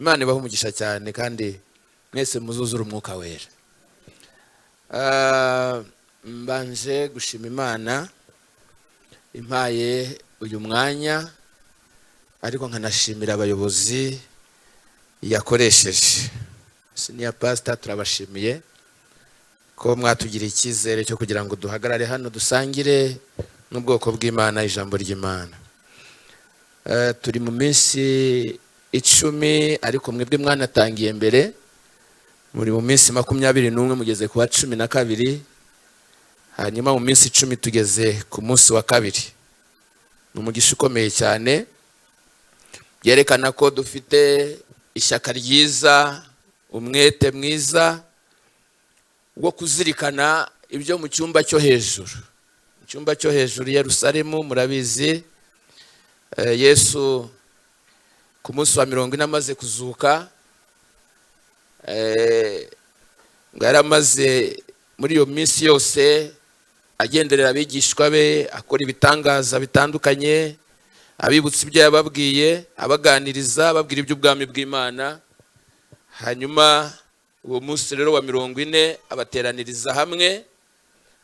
Imana ibaho umugisha cyane kandi mwese muzuzura umwuka wera. Mbanje gushima Imana impaye uyu mwanya, ariko nkanashimira abayobozi yakoresheje. Senior pastor turabashimiye ko mwatugira icyizere cyo kugira ngo duhagarare hano dusangire n'ubwoko bw'Imana ijambo ry'Imana. Turi mu minsi 10 ariko mwebwe mwanatangiye mbere, muri mu minsi 21 mugeze ku wa 12, hanyuma mu minsi 10 tugeze ku munsi wa kabiri. N'umugisha ukomeye cyane, byerekana ko dufite ishyaka ryiza, umwete mwiza wo kuzirikana ibyo mu cyumba cyo hejuru. Mu cyumba cyo hejuru Yerusalemu, murabizi Yesu ku munsi wa 40 amaze kuzuka, ngo yaramaze muri iyo minsi yose agenderera abigishwa be, akora ibitangaza bitandukanye, abibutsa ibyo yababwiye, abaganiriza, ababwira iby'ubwami bw'Imana. Hanyuma uwo munsi rero wa 40 abateraniriza hamwe,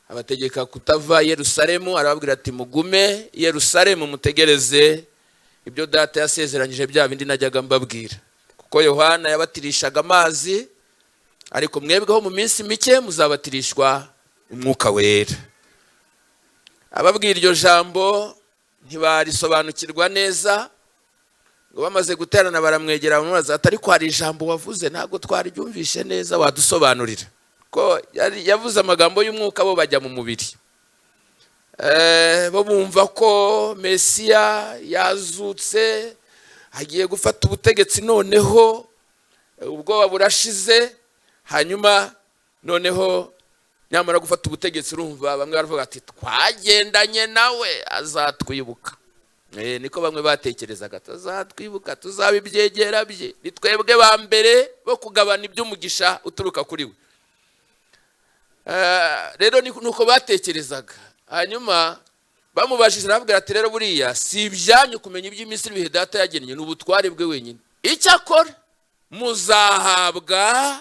abategeka kutava Yerusalemu, arababwira ati mugume Yerusalemu mutegereze ibyo data yasezeranyije bya bindi najyaga mbabwira. Kuko Yohana yabatirishaga amazi, ariko mwebweho mu minsi mike muzabatirishwa umwuka wera. Ababwira iryo jambo ntibarisobanukirwa neza, ngo bamaze guterana baramwegera bamubaza ati ariko hari ijambo wavuze ntabwo twariryumvishe neza, wadusobanurira? Ko yavuze amagambo y'umwuka, bo bajya mu mubiri. Bo bumva ko Mesiya yazutse agiye gufata ubutegetsi, noneho ubwoba burashize. Hanyuma noneho nyamara gufata ubutegetsi, urumva bamwe baravuga ati twagendanye nawe azatwibuka. Niko bamwe batekerezaga, tuzatwibuka, tuzaba ibyegera bye, ni twebwe ba mbere bo kugabana iby'umugisha uturuka kuri we. Rero nuko batekerezaga. Hanyuma bamubajije aravuga ati rero buriya si ibyanyu kumenya iby'iminsi ibihe data yagennye, n'ubutware bwe wenyine. Icyakora muzahabwa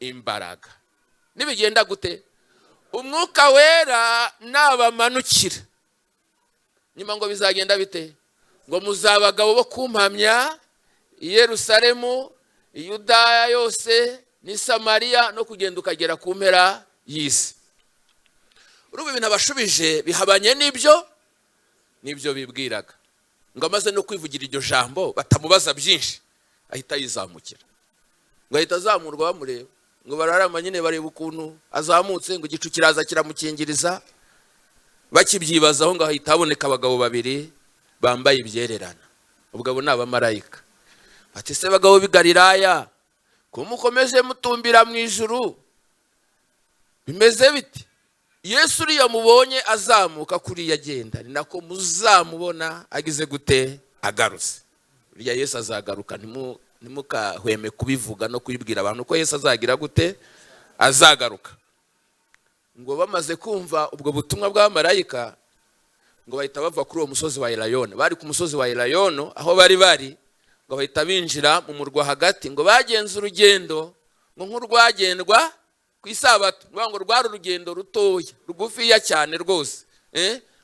imbaraga nibigenda gute? Umwuka wera nabamanukira. Nyuma ngo bizagenda bite? Ngo muzaba abagabo bo kumpamya i Yerusalemu, i Yudaya yose, ni Samariya, no kugenda ukagera ku mpera y'isi. Urubu ibintu abashubije bihabanye n'ibyo bibwiraga. Ngo amaze no kwivugira iryo jambo batamubaza byinshi, ahita yizamukira. Ngo ahita azamurwa bamureba, ngo bararama nyine bareba ukuntu azamutse, ngo igicu kiraza kiramukingiriza. Bakibyibazaho ngo ahita haboneka abagabo 2 bambaye ibyererana. Ubwo ni abamarayika. Ati se bagabo b'i Galilaya, ko mukomeje mutumbira mu ijuru, bimeze biti? Yesu uriya mubonye azamuka kuri yagenda, ni nako muzamubona agize gute? Agarutse. Uriya Yesu azagaruka, nimukahweme kubivuga no kubibwira abantu ko Yesu azagira gute? Azagaruka. Ngo bamaze kumva ubwo butumwa bw'abamarayika, ngo bahita bava kuri uwo musozi wa Elayono. Bari ku musozi wa Elayono aho bari, ngo bahita binjira mu murwa hagati. Ngo bagenze urugendo ngo nk'urwagendwa ku isabato. Ngo rwari urugendo rutoya, rugufiya cyane rwose,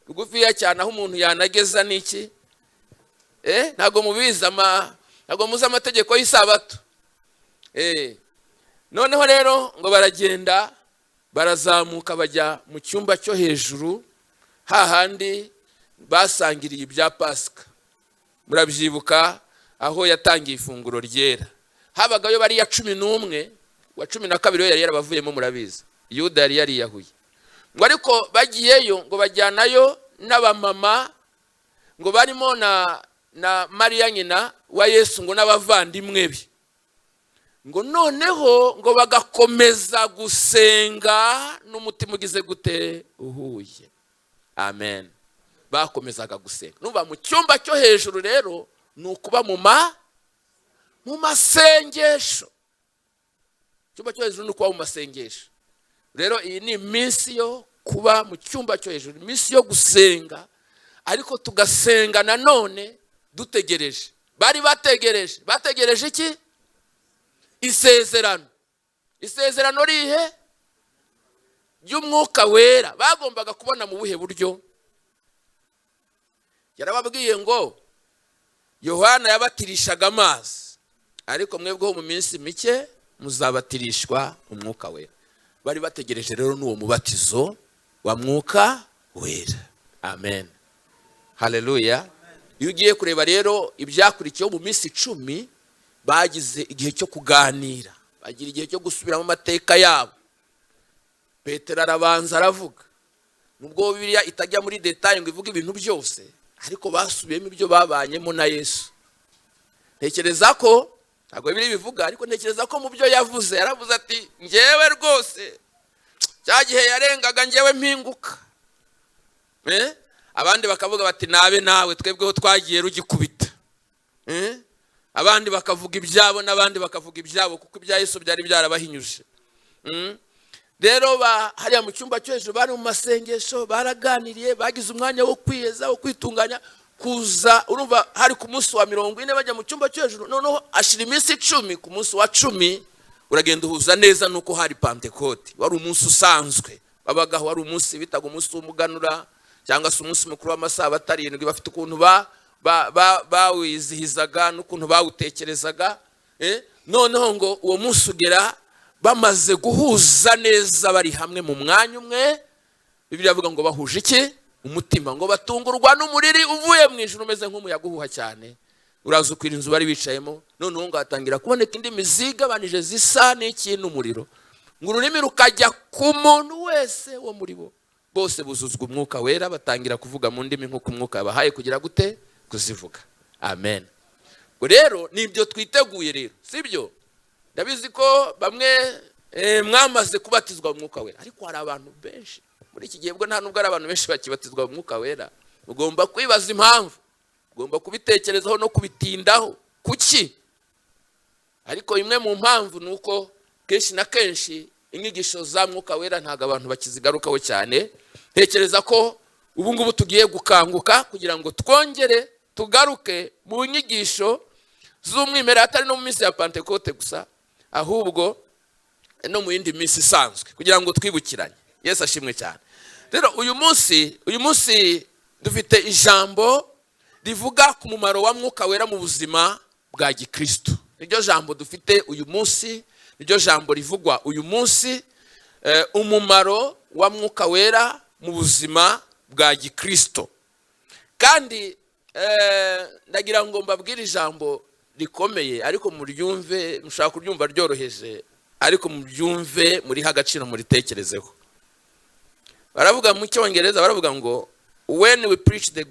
rugufiya cyane aho umuntu yanageza n'iki. Ntago mubizi ntago muzi amategeko y'isabato. Noneho rero ngo baragenda, barazamuka bajya mu cyumba cyo hejuru, hahandi basangiriye ibya Pasika. Murabyibuka aho yatangiye ifunguro ryera. Habagayo bari ya 11, wa 12 yari yarabavuyemo, murabizi Yuda yari yariyahuye. Ngo ariko bagiyeyo, ngo bajyanayo n'abamama, ngo barimo na Mariya nyina wa Yesu, ngo n'abavandimwe be. Ngo noneho ngo bagakomeza gusenga n'umutima ugize gute? Uhuye. Amen. Bakomezaga gusenga. Nuba mu cyumba cyo hejuru rero nukuba mu masengesho. Cyumba cyo hejuru nukuba mu masengesho. Rero iyi ni iminsi yo kuba mu cyumba cyo hejuru, iminsi yo gusenga, ariko tugasenga nanone dutegereje bari bategereje iki? Isezerano. Isezerano rihe? Ry'Umwuka Wera. Bagombaga kubona mu buhe buryo? Yarababwiye ngo Yohana yabatirishaga amazi, ariko mwebweho mu minsi mike muzabatirishwa Umwuka Wera. Bari bategereje rero n'uwo mubatizo wa Mwuka Wera. Amen. Haleluya. Iyo ugiye kureba rero ibyakurikiyeho mu minsi 10, bagize igihe cyo kuganira, bagira igihe cyo gusubiramo amateka yabo. Petero arabanza aravuga, nubwo Bibiliya itajya muri detail ngo ivuge ibintu byose, ariko basubiyemo ibyo babanyemo na Yesu. Ntekereza ko ntabwo Bibiliya bivuga, ariko ntekereza ko mu byo yavuze, yaravuze ati njyewe rwose cya gihe yarengaga njyewe mpinguka. Abandi bakavuga bati nawe twebweho twagiye rugikubita. Abandi bakavuga ibyabo n'abandi bakavuga ibyabo, kuko ibya Yesu byari byarabahinyuje. Rero hariya mu cyumba cyo hejuru bari mu masengesho, baraganiriye, bagize umwanya wo kwiyeza, wo kwitunganya, kuza. Urumva hari ku munsi wa 40 bajya mu cyumba cyo hejuru, noneho ashira iminsi 10. Ku munsi wa 10 uragenda uhuza neza nuko hari Pentecote. Wari umunsi usanzwe babagaho, wari umunsi bitaga umunsi w'umuganura, cyangwa se umunsi mukuru w'amasabato 7. Bafite ukuntu bawizihizaga n'ukuntu bawutekerezaga. Noneho ngo uwo munsi ugera bamaze guhuza neza, bari hamwe mu mwanya umwe. Bibiliya avuga ngo bahuje iki? Umutima. Ngo batungurwa n'umuriri uvuye mu ijuru umeze nk'umuyaga uhuha cyane, uraza ukwira inzu bari bicayemo. Noneho ngo hatangira kuboneka indi miziga banije zisa n'ikintu umuriro, ngo ururimi rukajya ku muntu wese wo muri bo. Bose buzuzwa Umwuka Wera, batangira kuvuga mu ndimi nk'uko Umwuka yabahaye kugira gute? Kuzivuga. Amen. Ngo rero nibyo twiteguye rero, sibyo? Ndabizi ko bamwe mwamaze kubatizwa Umwuka Wera, ariko hari abantu benshi muri iki gihe, bwo nta nubwo ari abantu benshi bakibatizwa Umwuka Wera. Ugomba kwibaza impamvu, ugomba kubitekerezaho no kubitindaho. Kuki? Ariko imwe mu mpamvu nuko kenshi na kenshi inyigisho za Mwuka Wera ntago abantu bakizigarukaho cyane. Tekereza ko ubu ngubu tugiye gukanguka kugira ngo twongere tugaruke mu nyigisho z'umwimerere, atari no mu minsi ya Pentecote gusa, ahubwo no mu yindi minsi isanzwe, kugira ngo twibukiranye. Yesu ashimwe cyane. Rero uyu munsi dufite ijambo rivuga ku mumaro wa Mwuka Wera mu buzima bwa Gikristo. Niryo jambo dufite uyu munsi, niryo jambo rivugwa uyu munsi, umumaro wa Mwuka Wera mu buzima bwa Gikristo. Kandi ndagira ngo mbabwire ijambo rikomeye, ariko muryumve, mushaka kuryumva ryoroheje, ariko muryumve muri hagaciro, muri tekerezeho. Baravuga mu Cyongereza, baravuga ngo when we preach the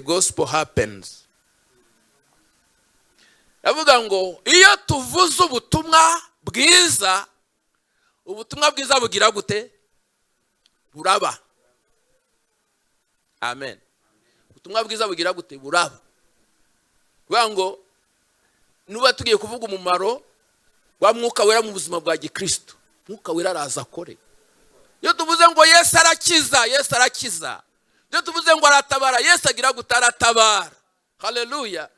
gospel happens. Baravuga ngo iyo tuvuze ubutumwa bwiza, ubutumwa bwiza bugira gute? Buraba. Amen. Ubutumwa bwiza bugira gute? Buraba. Baravuga ngo nuba tugiye kuvuga umumaro wa Mwuka Wera mu buzima bwa Gikristo, Mwuka Wera araza akore. Iyo tuvuze ngo Yesu arakiza. Iyo tuvuze ngo aratabara, Yesu agira gutaratabara. Haleluya.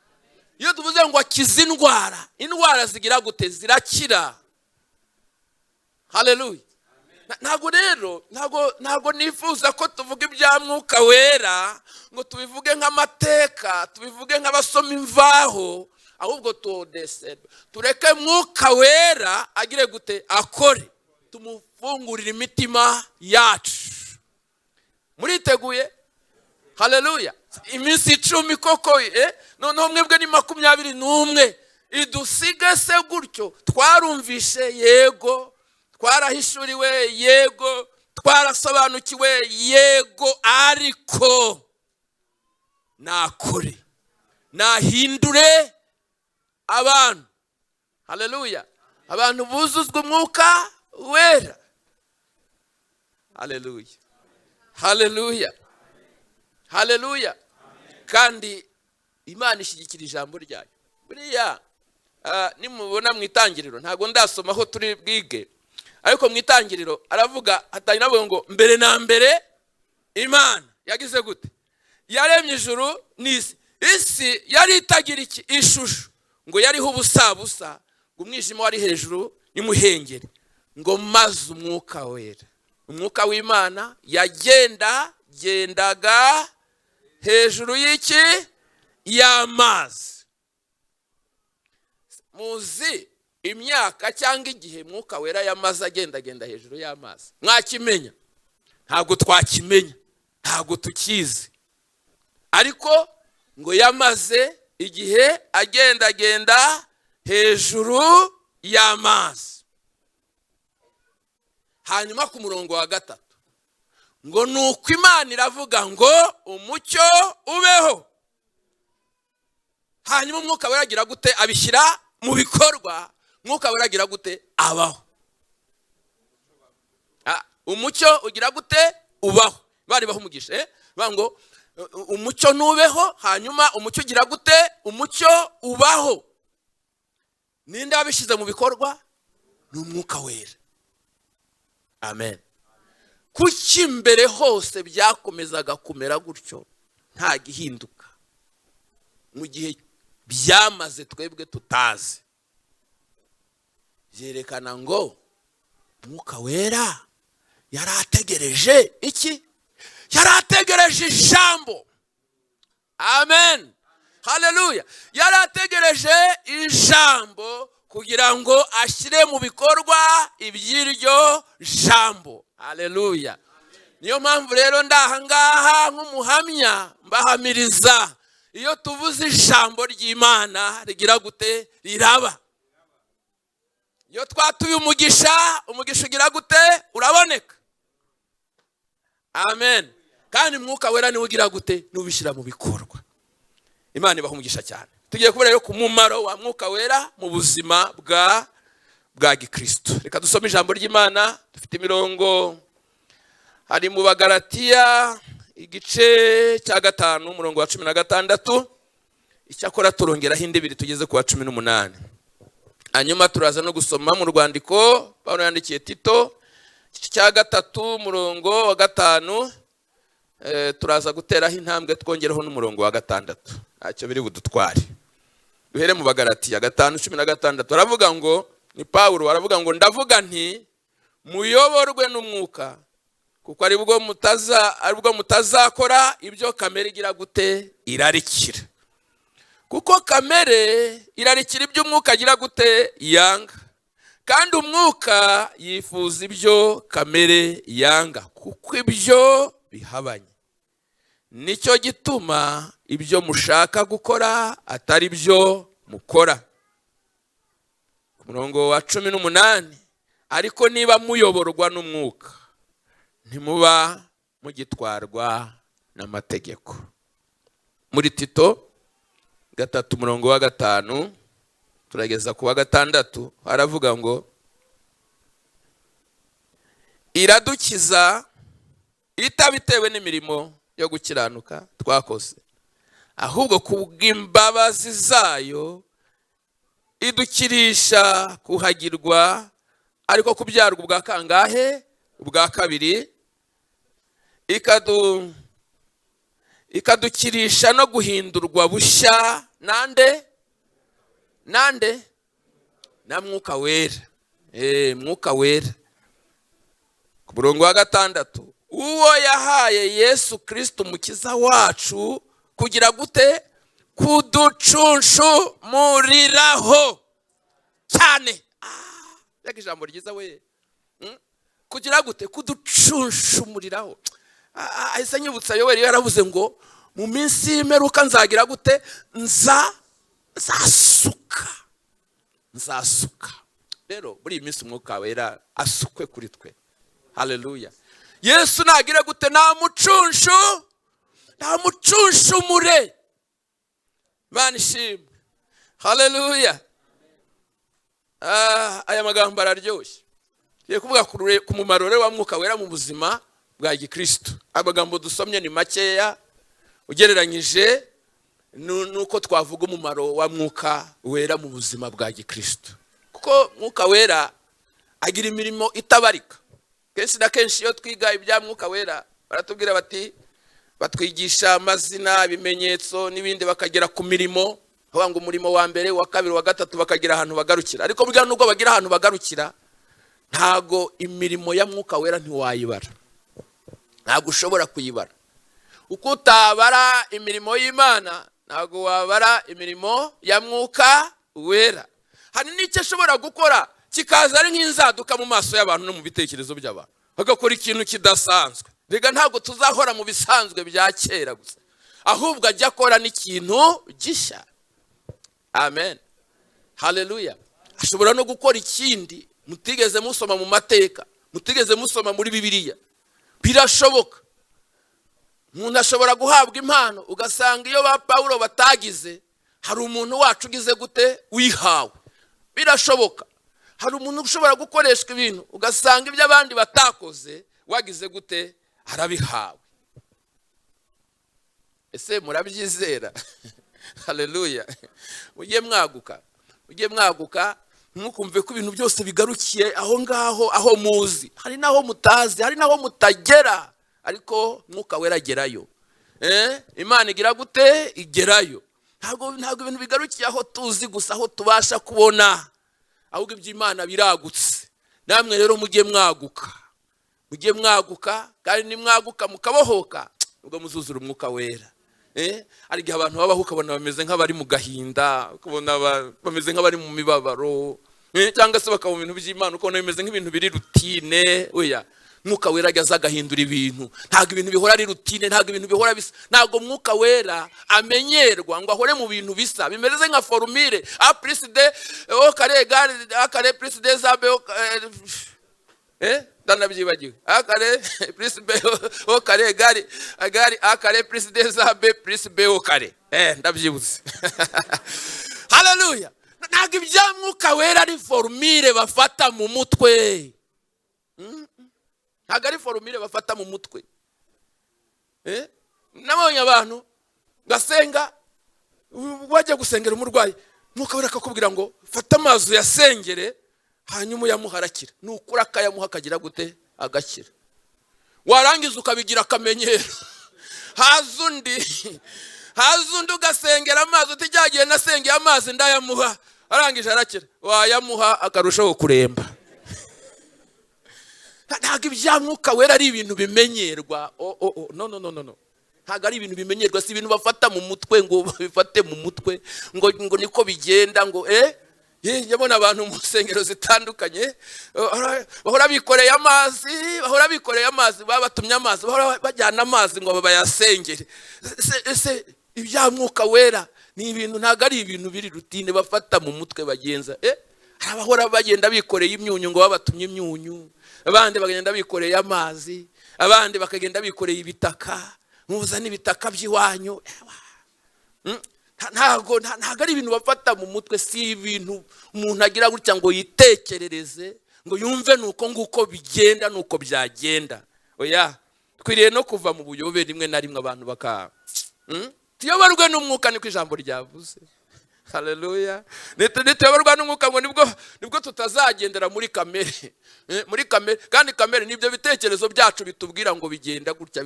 Iyo tuvuze ngo akiza indwara zigira gute? Zirakira. Haleluya. Ntago nifuza ko tuvuga ibya Mwuka Wera ngo tubivuge nk'amateka, tubivuge nk'abasoma imvaho, ahubwo tureke Mwuka Wera agire gute? Akore. Tumufungurira imitima yacu. Muriteguye? Haleluya. Iminsi 10 koko, noneho mwebwe ni 21. Idusige se gutyo, twarumvishe yego, twarahishuriwe yego, twarasobanukiwe yego, ariko nakore, nahindure abantu. Haleluya. Abantu buzuzwa Umwuka Wera. Haleluya. Haleluya. Haleluya. Kandi Imana ishyigikira ijambo ryayo. Buriya nimubona mu itangiriro, ntago ndasoma aho turi bwige, ariko mu itangiriro aravuga, atari navuga ngo mbere na mbere Imana yagize gute? Yaremye ijuru n'isi. isi yari itagira iki ishusho, ngo yariho ubusabusa, ngo umwijima wari hejuru y'umuhengeri, ngo maze umwuka wera, umwuka w'Imana yagendaga hejuru y'iki y'amazi. Muzi imyaka cyangwa igihe mwuka wera yamaze agenda hejuru y'amazi? Mwakimenya? Ntabwo twakimenya, ntabwo tukizi, ariko ngo yamaze igihe agenda hejuru y'amazi. Hanyuma ku murongo wa 3 ngo nuko Imana iravuga ngo umucyo ubeho. Hanyuma umwuka wera agira gute? Abishyira mu bikorwa. Mwuka wera agira gute? Abaho. Umucyo ugira gute? Ubaho. Bari bahumugishe bango umucyo nubeho, hanyuma umucyo ugira gute? Umucyo ubaho. Ninde abishize mu bikorwa? Ni umwuka wera. Amen. Kuki mbere hose byakomezaga kumera gutyo nta gihinduka, mu gihe byamaze twebwe tutazi? Yerekana ngo umwuka wera yarategereje iki? Yarategereje ijambo. Amen. Haleluya. Yarategereje ijambo kugira ngo ashyire mu bikorwa iby'iryo jambo. Haleluya. Niyo mpamvu rero ndahangaha nk'umuhamya mbahamiriza, iyo tuvuze ijambo ry'Imana rigira gute? Riraba. Iyo twatuye umugisha ugira gute? Uraboneka. Amen. Kandi mwuka wera niwe ugira gute? Nubishyira mu bikorwa. Imana ibaha umugisha cyane. Tugiye kubera rero ku mumaro wa mwuka wera mu buzima bwa Gikristo. Reka dusome ijambo ry'Imana. Dufite imirongo hari mu Bagalatiya igice cya 5 umurongo wa 16. Icyakora turongeraho indi 2 tugeze ku wa 18. Hanyuma turaza no gusoma mu rwandiko Pawulo yandikiye Tito igice cya 3 umurongo wa 5. Turaza guteraho intambwe twongeraho n'umurongo wa 6. Ntacyo biri budutware. Duhere mu Bagalatiya 5:16. Aravuga ngo, ni Pawulo aravuga ngo, ndavuga nti muyoborwe n'umwuka, kuko aribwo mutazakora ibyo kamere igira gute? Irarikira. Kuko kamere irarikira ibyo umwuka agira gute? Yanga. Kandi umwuka yifuza ibyo kamere yanga, kuko ibyo bihabanye. Nicyo gituma ibyo mushaka gukora atari byo mukora. Ku murongo wa 18, ariko niba muyoborwa n'umwuka ntimuba mugitwarwa n'amategeko. Muri Tito 3 umurongo wa 5 turageza ku wa 6 haravuga ngo, iradukiza itabitewe n'imirimo yo gukiranuka twakoze, ahubwo kubw'imbabazi zayo idukirisha kuhagirwa, ariko kubyarwa ubwa kangahe? Ubwa kabiri. Ikadukirisha no guhindurwa bushya nande? Na mwuka wera. Mwuka wera. Ku murongo wa 6, uwo yahaye Yesu Kristo umukiza wacu kugira gute? Kuducunshumuriraho cyane. Reka ijambo ryiza we. Kugira gute? Kuducunshumuriraho. Ahise nyibutsa Yoweri yaravuze ngo mu minsi y'imperuka nzagira gute? Nzasuka. Rero muri iyi minsi umwuka wera asukwe kuri twe. Haleluya. Yesu nagira gute? Namucunshumure. Manishimwe. Haleluya. Aya magambo araryoshye. Tugiye kuvuga ku mumaro wa mwuka wera mu buzima bwa Gikristo. Amagambo dusomye ni makeya ugereranyije nuko twavuga umumaro wa mwuka wera mu buzima bwa Gikristo. Kuko mwuka wera agira imirimo itabarika. Kenshi na kenshi iyo twiga ibya mwuka wera baratubwira bati batwigisha amazina, ibimenyetso n'ibindi, bakagera ku mirimo, aho ngo umurimo wa mbere, wa kabiri, wa gatatu, bakagira ahantu bagarukira. Ariko burya nubwo bagira ahantu bagarukira, ntago imirimo ya Mwuka Wera ntiwayibara, ntago ushobora kuyibara. Uko utabara imirimo y'Imana, ntago wabara imirimo ya Mwuka Wera. Hari n'icyo ashobora gukora kikaza ari nk'inzaduka mu maso y'abantu no mu bitekerezo by'abantu, agakora ikintu kidasanzwe. Rega ntago tuzahora mu bisanzwe bya kera gusa, ahubwo ajya akora n'ikintu gishya. Amen, haleluya. Ashobora no gukora ikindi mutigeze musoma mu mateka, mutigeze musoma muri Bibiliya. Birashoboka. Umuntu ashobora guhabwa impano, ugasanga iyo ba Paulo batagize, hari umuntu wacu ugize gute wihawe. Birashoboka. Hari umuntu ushobora gukoreshwa ibintu, ugasanga ibyo abandi batakoze wagize gute arabihawe. Ese murabyizera? Haleluya. Ujye mwaguka, ntukumve ko ibintu byose bigarukiye aho ngaho, aho muzi. Hari naho mutazi, hari naho mutagera, ariko Mwuka Wera agerayo. Imana igira gute igerayo. Ntago ibintu bigarukiye aho tuzi gusa, aho tubasha kubona, ahubwo iby'Imana biragutse. Namwe rero mujye mwaguka, kandi nimwaguka mukabohoka, ubwo muzuzura Umwuka Wera. Ari gihe abantu babaho ukabona bameze nk'abari mu gahinda, ukabona bameze nk'abari mu mibabaro, cyangwa se bakaba mu bintu by'Imana ukabona bimeze nk'ibintu biri rutine. Oya, Mwuka Wera ajya agahindura ibintu. Ntago ibintu bihora ari rutine, ntago ibintu bihora bisa. Ntago Mwuka Wera amenyerwa ngo ahore mu bintu bisa. Bimeze nka formule a plus d o kare égale a kare plus d za b ndanabyibagiwe. A kare plus b o kare égale a kare plus d za b plus b o kare. Ndabyibuze. Haleluya. Ntago ibya Mwuka Wera ari formule bafata mu mutwe. Ntago ari formule bafata mu mutwe. Nabonye abantu gasenga, wajya gusengera umurwayi, Mwuka Wera akakubwira ngo fata amazi yasengere, hanyuma uyamuharakira. Nukura akayamuha akagira gute agakira. Warangiza ukabigira akamenyero. Hazundi ugasengera amazi, utijyagiye nasengeye amazi ndayamuha, arangije arakira. Wayamuha akarushaho kuremba. Ntago ibya Mwuka Wera ari ibintu bimenyerwa. No. Ntago ari ibintu bimenyerwa, si ibintu bafata mu mutwe ngo bifate mu mutwe ngo niko bigenda ngo yabona abantu mu nsengero zitandukanye bahora bikoreye amazi, babatumye amazi, bahora bajyana amazi ngo bayasengere. Ese ibya Mwuka Wera ni ibintu, ntago ari ibintu biri rutine bafata mu mutwe bagenza. Abahora bagenda bikoreye imyunyu ngo babatumye imyunyu, abandi bagenda bikoreye amazi, abandi bakagenda bikoreye ibitaka, muzana ibitaka by'iwanyu. Ntago ari ibintu bafata mu mutwe, si ibintu umuntu agira gutya ngo yitekerereze ngo yumve nuko nguko bigenda, nuko byagenda. Oya, twiriye no kuva mu buyobe rimwe na rimwe abantu tuyoborwe n'Umwuka, niko ijambo ryavuze. Haleluya. Nituyoborwa n'Umwuka ngo nibwo tutazagendera muri kamere. Kandi kamere nibyo bitekerezo byacu bitubwira ngo bigenda gutya.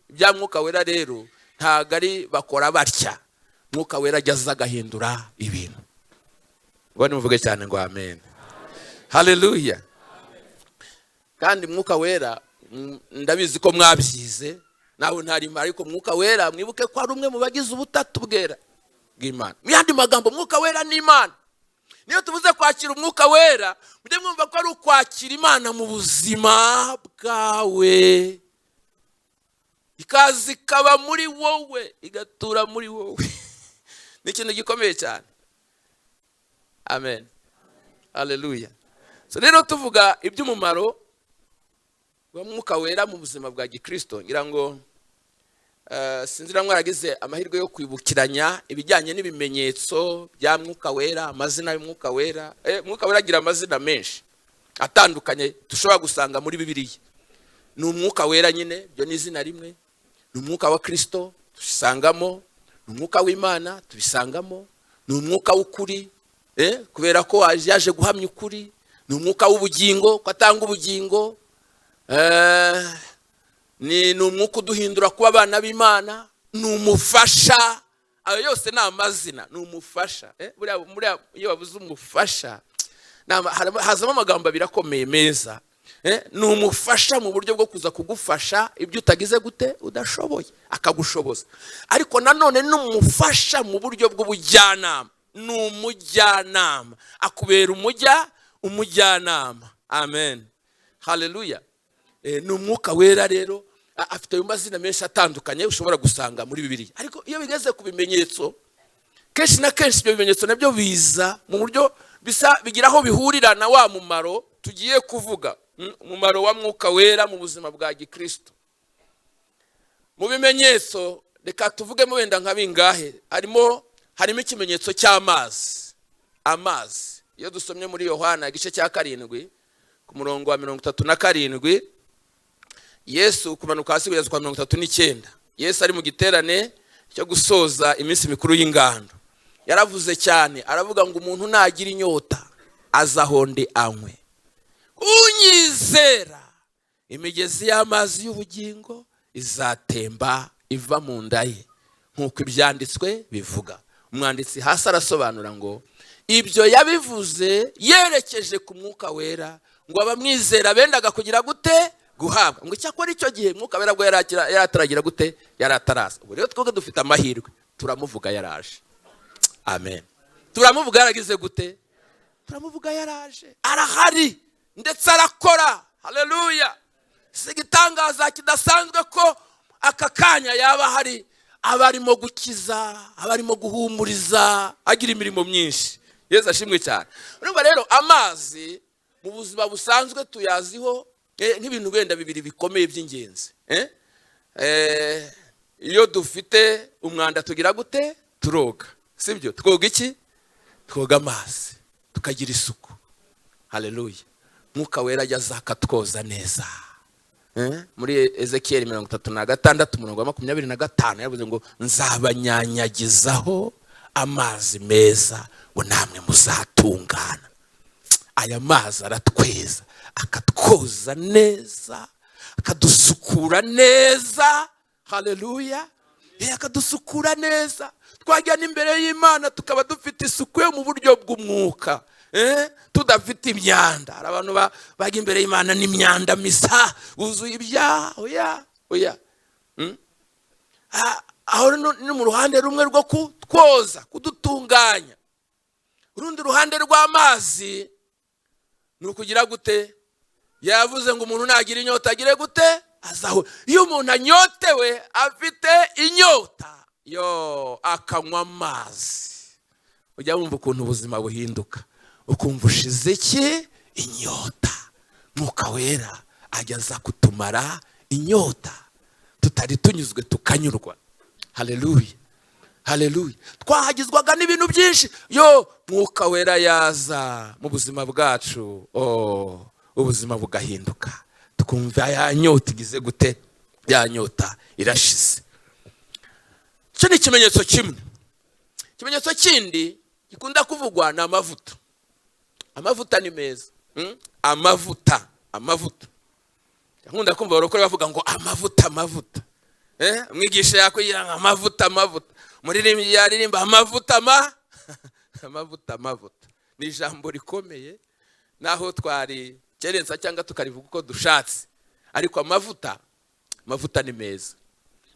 Ibya Mwuka Wera rero ntago ari bakora batya. Mwuka Wera ajya agahindura ibintu. Ubwo muvuge cyane ngo amen. Haleluya. Kandi Mwuka Wera ndabizi ko mwabyize, nawe ntarimo, ariko Mwuka Wera mwibuke ko ari umwe mu bagize ubutatu bwera bw'Imana. Mu yandi magambo, Mwuka Wera ni Imana. Niyo tuvuze kwakira Umwuka Wera, mujye mwumva ko ari ukwakira Imana mu buzima bwawe, ikaza ikaba muri wowe, igatura muri wowe. Ni ikintu gikomeye cyane. Amen, haleluya. So rero tuvuga iby'umumaro wa Mwuka Wera mu buzima bwa Gikristo, ngira ngo sinzira mwaragize amahirwe yo kwibukiranya ibijyanye n'ibimenyetso bya Mwuka Wera, amazina y'Umwuka Wera. Mwuka Wera agira amazina menshi atandukanye dushobora gusanga muri Bibiliya. Ni Umwuka Wera nyine, byo ni izina rimwe. Ni Umwuka wa Kristo tubisangamo, ni Umwuka w'Imana tubisangamo, ni Umwuka w'ukuri, kubera ko yaje guhamya ukuri. Ni Umwuka w'ubugingo, ko atanga ubugingo. ni umwuka uduhindura kuba abana b'Imana, ni umufasha. Ayo yose ni amazina, ni umufasha. Buriya iyo bavuze umufasha hazamo amagambo abiri akomeye meza. Ni umufasha mu buryo bwo kuza kugufasha ibyo utagize gute udashoboye akagushoboza, ariko nanone ni umufasha mu buryo bw'ubujyanama. Ni umujyanama, akubera umujyanama. Amen, haleluya. Ni umwuka wera rero, afite ayo mazina menshi atandukanye ushobora gusanga muri Bibiliya, ariko iyo bigeze ku bimenyetso, kenshi na kenshi ibyo bimenyetso nabyo biza mu buryo bisa bigira aho bihurira na wa mumaro tugiye kuvuga, umumaro wa Mwuka Wera mu buzima bwa Gikristo. Mu bimenyetso reka tuvugemo wenda nka bingahe. Harimo ikimenyetso cy'amazi. Amazi iyo dusomye muri Yohana igice cya 7 ku murongo wa 37, Yesu kumanuka hasi kugeza kwa 39, Yesu ari mu giterane cyo gusoza iminsi mikuru y'ingando, yaravuze cyane, aravuga ngo umuntu nagira inyota azahonde anywe, unyizera imigezi y'amazi y'ubugingo izatemba iva mu nda ye, nk'uko ibyanditswe bivuga. Umwanditsi hasi arasobanura ngo ibyo yabivuze yerekeje ku Mwuka Wera, ngo abamwizera bendaga kugira gute guhabwa. Ngo cyakora icyo gihe Mwuka Wera bwo yarataragira gute, yarataraza. Ubu rero twebwe dufite amahirwe, turamuvuga yaraje. Amen. Turamuvuga yaragize gute, turamuvuga yaraje, arahari ndetse arakora. Haleluya. Sigitangaza kidasanzwe ko aka kanya yaba hari abarimo gukiza, abarimo guhumuriza, agira imirimo myinshi. Yesu ashimwe cyane. Urumva rero amazi mu buzima busanzwe tuyaziho nk'ibintu wenda bibiri bikomeye by'ingenzi. Iyo dufite umwanda tugira gute, turoga, sibyo? Twoga iki? Twoga amazi, tukagira isuku. Haleluya. Mwuka Wera ajya zakatwoza neza. Muri Ezekiel 36 umurongo wa 25 yavuze ngo nzabanyanyagizaho amazi meza ngo namwe muzatungana. Aya mazi aratweza, akatwoza neza, akadusukura neza. Haleluya. Akadusukura neza, twajya n'imbere y'Imana tukaba dufite isuku yo mu buryo bw'umwuka, tudafite imyanda. Hari abantu bajya imbere y'Imana n'imyanda misa, uzuye ibyaha. Oya. Aho ni mu ruhande rumwe rwo kutwoza, kudutunganya. Urundi ruhande rw'amazi ni ukugira gute, yavuze ngo umuntu nagira inyota agire gute, azaho. Iyo umuntu anyotewe, afite inyota, akanywa amazi, ujya wumva ukuntu ubuzima buhinduka, ukumva ushize iki, inyota. Mwuka Wera ajya aza kutumara inyota, tutari tunyuzwe tukanyurwa. Haleluya. Haleluya. Twahagizwaga n'ibintu byinshi, Mwuka Wera yaza mu buzima bwacu, ubuzima bugahinduka, tukumva ya nyota igize gute, ya nyota irashize. Cyo ni ikimenyetso kimwe. Ikimenyetso kindi gikunda kuvugwa na amavuta. Amavuta ni meza. Amavuta. Nkunda kumva barokore bavuga ngo amavuta. Mwigisha yakwira amavuta. Muririmbyi yaririmba amavuta ni ijambo rikomeye, naho twari kerensa cyangwa tukarivuga uko dushatse, ariko amavuta ni meza.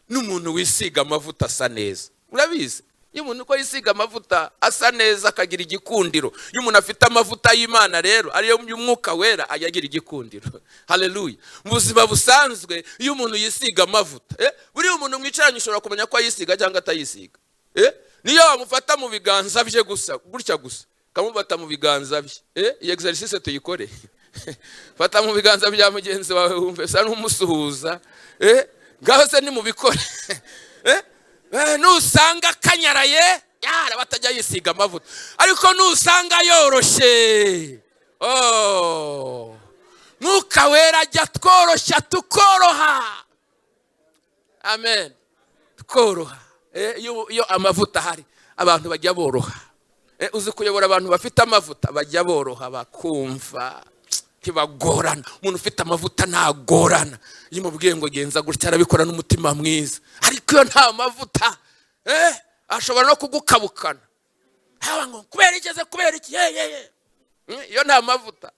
N'umuntu wisiga amavuta asa neza, urabizi? Iyo umuntu uko yisiga amavuta asa neza akagira igikundiro. Iyo umuntu afite amavuta y'Imana rero ariyo Mwuka Wera ayagira igikundiro. Haleluya. Mu buzima busanzwe iyo umuntu yisiga amavuta, buriya umuntu mwicaranye ushobora kumenya ko ayisiga cyangwa atayisiga. Niyo wamufata mu biganza bye gusa, gutya gusa, kamufata mu biganza bye. Iyi exercise tuyikore. Fata mu biganza bya mugenzi wawe wumve sa n'umusuhuza. Ngaho se ni mubikore. Nusanga kanyaraye, batajya yisiga amavuta. Ariko nusanga yoroshe, Mwuka Wera ajya tworoshya tukoroha. Amen. Tukoroha. Iyo amavuta hari, abantu bajya boroha. Uzi kuyobora abantu bafite amavuta, bajya boroha, bakumva ntibagorana. Umuntu ufite amavuta ntagorana. Iyo umubwiye ngo genza gutya arabikora n'umutima mwiza. Ariko iyo nta mavuta ashobora no kugukabukana. Haba ngo kubera iki iyo nta mavuta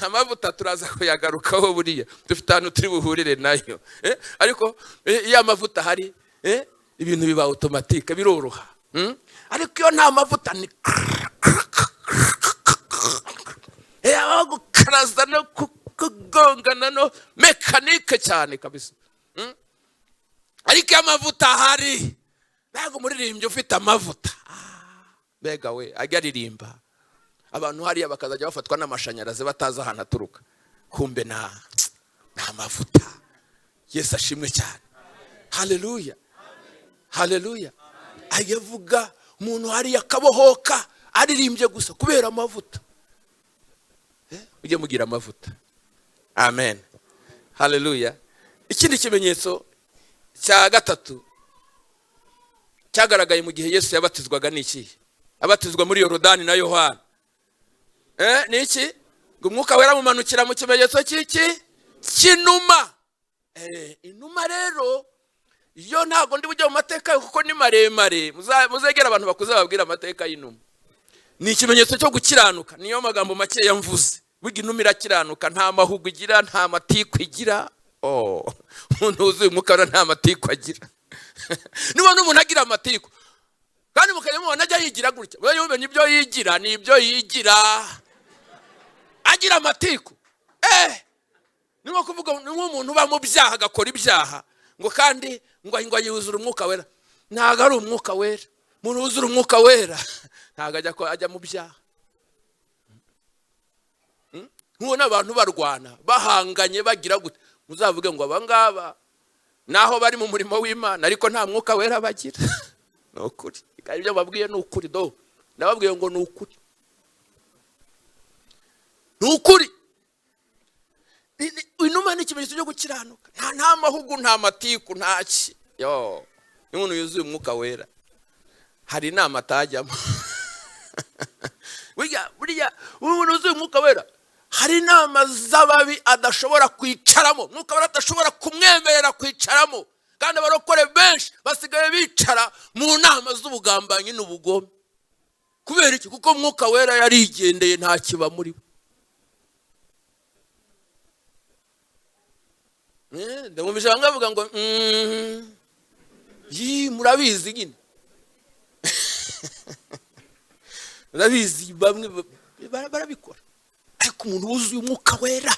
amavuta turaza kuyagarukaho buriya dufite ahantu turi buhurire nayo. Ariko iyo amavuta hari ibintu biba automatique biroroha. Ariko iyo nta mavuta ni gukaraza no kugongana no mekanike cyane kabisa. Ariko iyo amavuta hari ntabwo umuririmbyi ufite amavuta mbega we ajya aririmba abantu hariya bakazajya bafatwa n'amashanyarazi batazi ahantu aturuka. Kumbe nta mavuta. Yesu ashimwe cyane. Haleluya, haleluya. Ayavuga umuntu hariya akabohoka aririmbye gusa kubera amavuta. Ujye mugira amavuta. Amen, haleluya. Ikindi kimenyetso cya gatatu cyagaragaye mu gihe Yesu yabatizwaga ni iki? Abatizwa muri Yorodani na Yohana. Ni iki? Ngo Mwuka Wera mumanukira mu kimenyetso cy'inuma. Inuma rero iyo ntago ndi bujye mu mateka kuko ni maremare. Muzegera abantu bakuze babwira amateka y'inuma. Ni ikimenyetso cyo gukiranuka. Niyo magambo make yamvuze. Bugi inuma irakiranuka, nta mahugu igira, nta matiku igira. Umuntu uzuye Umwuka Wera nta matiku agira. Nubona umuntu agira amatiku kandi mukajya mubona ajya yigira gutya, we yumenye ibyo yigira ni ibyo yigira agira amatiku. Ni nko kuvuga nk'umuntu uba mu byaha agakora ibyaha ngo kandi ngo yuzura Umwuka Wera. Ntago ari Umwuka Wera. Umuntu wuzura Umwuka Wera ntago ajya mu byaha. Nkubona abantu barwana bahanganye bagira gute, muzavuge ngo abangaba naho bari mu murimo w'Imana ariko nta Mwuka Wera bagira. No kuri kandi ibyo babwiye ni ukuri do. Nababwiye ngo ni ukuri. Ni ukuri. Inuma ni ikimenyetso cyo gukiranuka. Nta mahugu, nta matiku, nta ki. Umuntu yuzuye Umwuka Wera hari inama atajyamo. Buriya umuntu yuzuye Umwuka Wera hari inama z'ababi adashobora kwicaramo. Mwuka Wera adashobora kumwemerera kwicaramo. Kandi abarokore benshi basigaye bicara mu nama z'ubugambanyi n'ubugome. Kubera iki? Kuko Mwuka Wera yarigendeye nta kiba muri bo. Ndamubisha bamwe bavuga ngo murabizi nyine. Murabizi bamwe barabikora. Ariko umuntu wuzuye Umwuka Wera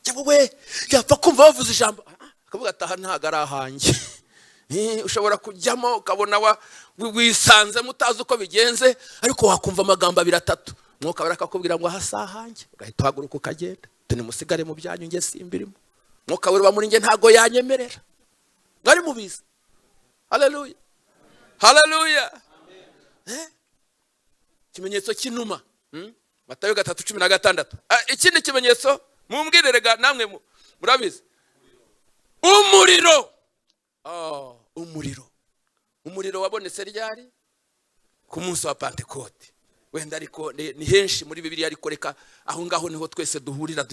yawe yapfa kumva bavuze ijambo akavuga ataha ntago ari ahanjye. Ushobora kujyamo ukabona wisanze mutazi uko bigenze ariko wakumva amagambo 2-3. Mwuka Wera akakubwira ngo ahasahanjye ugahita uhaguruka ukagenda. Tuni musigare mu byanyu nge simbirimo. Mwuka Wera muri nge ntago yanyemerera. Ngari mubizi. Haleluya, haleluya. Kimenyetso cy'inuma. Matayo 3:16. Ikindi kimenyetso mumbwirerega namwe murabizi. Umuriro. Umuriro wabonetse ryari? Ku munsi wa Pentecoste. Wenda ariko ni henshi muri Bibiliya ariko reka aho ngaho niho twese duhurira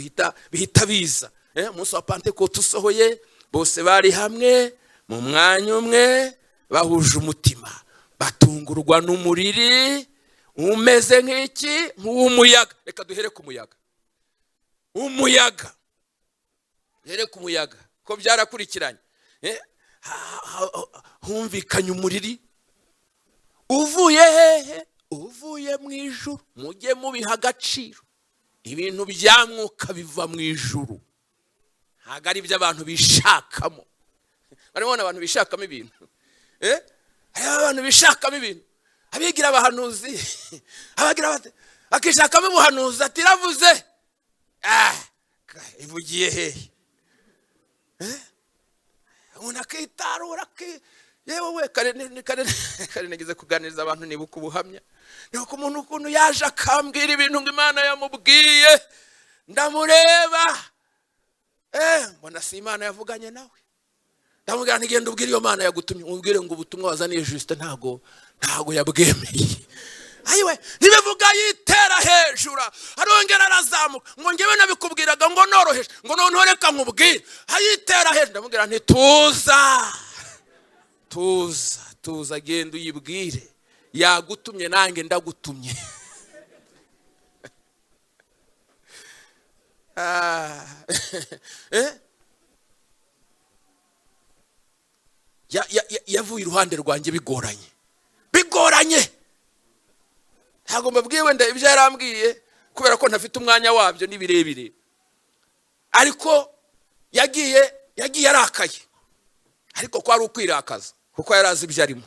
bihita biza. Umunsi wa Pentecoste usohoye bose bari hamwe mu mwanya umwe bahuje umutima batungurwa n'umuriri umeze nk'iki nk'umuyaga. Reka duhere ku muyaga. Umuyaga. Duhere ku muyaga ko byarakurikiranye. Humvikanye umuriri uvuye hehe? Uvuye mu ijuru. Mujye mubiha agaciro. Ibintu bya Mwuka biva mu ijuru. Ntago ari by'abantu bishakamo. Barimo abantu bishakamo ibintu. Abantu bishakamo ibintu. Abigira abahanuzi. Abagira bate akishakamo ubuhanuzi ati ravuze. Ivugiye hehe? Unakitarura yewe kare nagize kuganiriza abantu nibuka ubuhamya. Nuko umuntu ukuntu yaje akambwira ibintu ngo Imana yamubwiye. Ndamureba. Mbona si Imana yavuganye nawe. Ndamubwira ntigenda ubwira iyo Mana yagutumye. Ubwire ngo ubutumwa wazaniye juste ntago yabwemeye. ayiwe ntibivuga yitera hejuru arongera arazamuka ngo ngewe nabikubwiraga ngo noroheje ngo noneho reka nkubwire ayitera hejuru ndamubwira nti tuza genda uyibwire yagutumye nange ndagutumye. Yavuye iruhande rwanjye bigoranye ntabwo mbabwiye wenda ibyo yarambwiye kubera ko ntafite umwanya wabyo ni birebire, ariko yagiye arakaye, ariko ko ari ukwirakaza kuko yarazi ibyo arimo.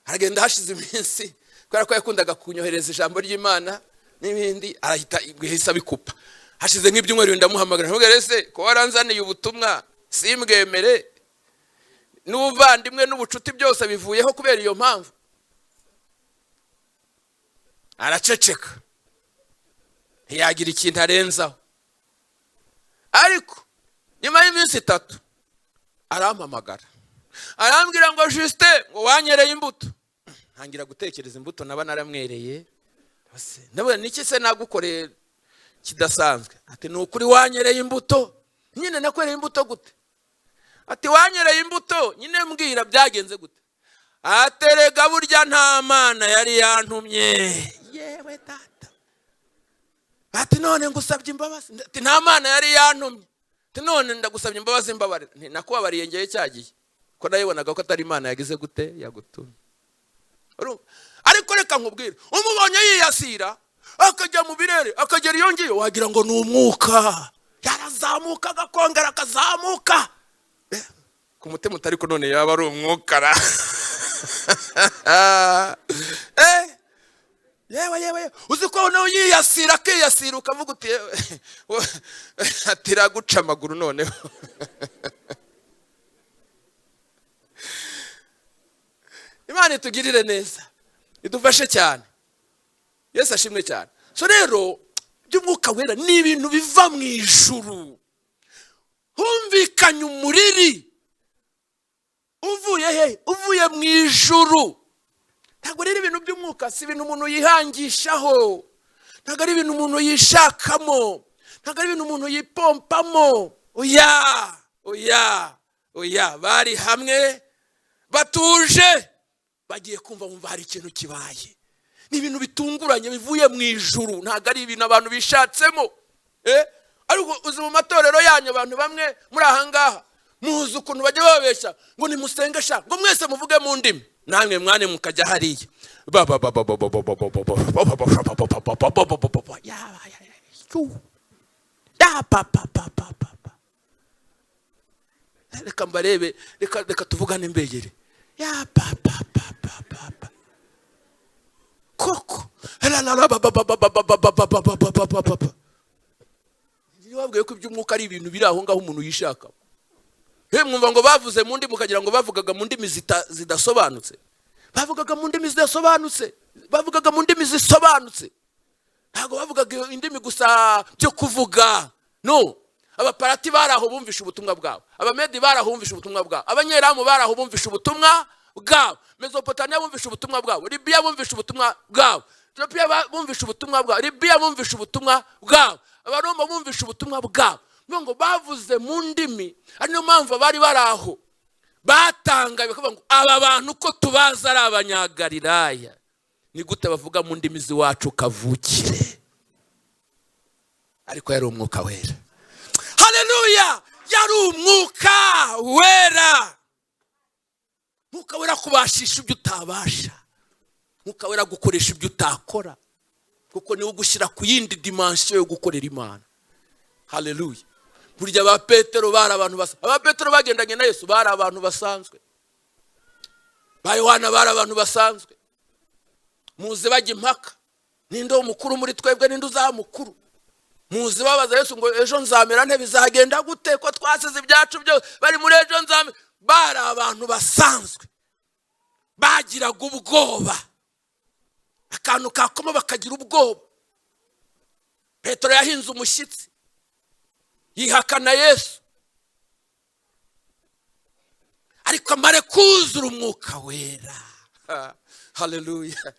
Aragenda hashize iminsi kubera ko yakundaga kunyohereza ijambo ry'Imana n'ibindi, arahita igwehisa bikupa. Hashize nk'ibyumweru ndamuhamagara ntubwire se ko waranzaniye ubutumwa simbwemere n'ubuvandimwe n'ubucuti byose bivuyeho kubera iyo mpamvu. Araceceka ntiyagira ikintu arenzaho, ariko nyuma y'iminsi 3 arampamagara arambwira ngo Justin ngo wanyereye imbuto. Ntangira gutekereza imbuto naba naramwereye, ndabona niki se nagukoreye kidasanzwe. Ati ni ukuri wanyereye imbuto. Nyine nakwereye imbuto gute? Ati wanyereye imbuto nyine mbwira byagenze gute? Aterega burya nta Mana yari yantumye. Yewe tata. Ati none ngusabye imbabazi. Ati nta Mana yari yantumye. Ati none ndagusabye imbabazi mbabare. Nakubabariye ngeye cyagiye ko nayibonaga ko atari Imana yagize gute yagutumye. Ariko reka nkubwire, umubonye yiyasira akajya mu birere akagera iyo ngiyo wagira ngo ni umwuka, yarazamuka agakongera akazamuka ku mutima utari ko none yaba ari umwuka. Yewe uzi ko nawe yiyasira akiyasira ukavuga uti atira guca amaguru noneho. Imana itugirire neza, idufashe cyane. Yesu ashimwe cyane. So rero by'Umwuka Wera ni ibintu biva mu ijuru, humvikanye umuriri uvuye mu ijuru. Ntabwo rero ibintu by'umwuka si ibintu umuntu yihangishaho, ntabwo ari ibintu umuntu yishakamo, ntabwo ari ibintu umuntu yipompamo. Oya bari hamwe batuje bagiye kumva bumva hari ikintu kibaye. Ni ibintu bitunguranye bivuye mu ijuru, ntabwo ari ibintu abantu bishatsemo. Ariko uzi mu matorero yanyu abantu bamwe muri ahangaha muzi ukuntu bajya babeshya ngo nimusenge sha ngo mwese muvuge mu ndimi, namwe mwane mukajya hariya reka mbarebe, reka tuvugane mbegere koko wabwiye ko iby'umwuka ari ibintu biri aho ngaho umuntu yishaka. Mwumva ngo bavuze mu ndimi mukagira ngo bavugaga mu ndimi zidasobanutse. Bavugaga mu ndimi zidasobanutse, bavugaga mu ndimi zisobanutse. Ntabwo bavugaga indimi gusa byo kuvuga. No, abaparati bari aho bumvisha ubutumwa bwabo, abamedi bari aho bumvisha ubutumwa bwabo, abanyeramu bari aho bumvisha ubutumwa bwabo, Mesopotamiya bumvisha ubutumwa bwabo, Libiya bumvisha ubutumwa bwabo, Ethiopia bumvisha ubutumwa bwabo, Libiya bumvisha ubutumwa bwabo, Abaroma bumvisha ubutumwa bwabo. Ngo bavuze mu ndimi, ari no mpamvu bari baraho batanga bakavuga ngo aba bantu ko tubaza ari abanyagalilaya, ni gute bavuga mu ndimi ziwacu kavukire? Ariko yari Umwuka Wera. Haleluya, yari Umwuka Wera. Umwuka Wera kubashisha ibyo utabasha, Umwuka Wera gukoresha ibyo utakora, kuko niwe ugushyira ku yindi dimension yo gukorera Imana. Haleluya. Burya ba Petero bari abantu basanzwe, aba Petero bagendanye na Yesu bari abantu basanzwe, ba Yohana bari abantu basanzwe. Muzi bajya impaka, ninde umukuru muri twebwe, ninde uzamukuru. Muzi babaza Yesu ngo ejo nzamera nte, bizagenda gute ko twasize ibyacu byose, bari muri ejo nzamera. Bari abantu basanzwe bagiraga ubwoba, akantu kakoma bakagira ubwoba. Petero yahinze umushyitsi yihakana Yesu, ariko amare kuzura Umwuka Wera. Haleluya.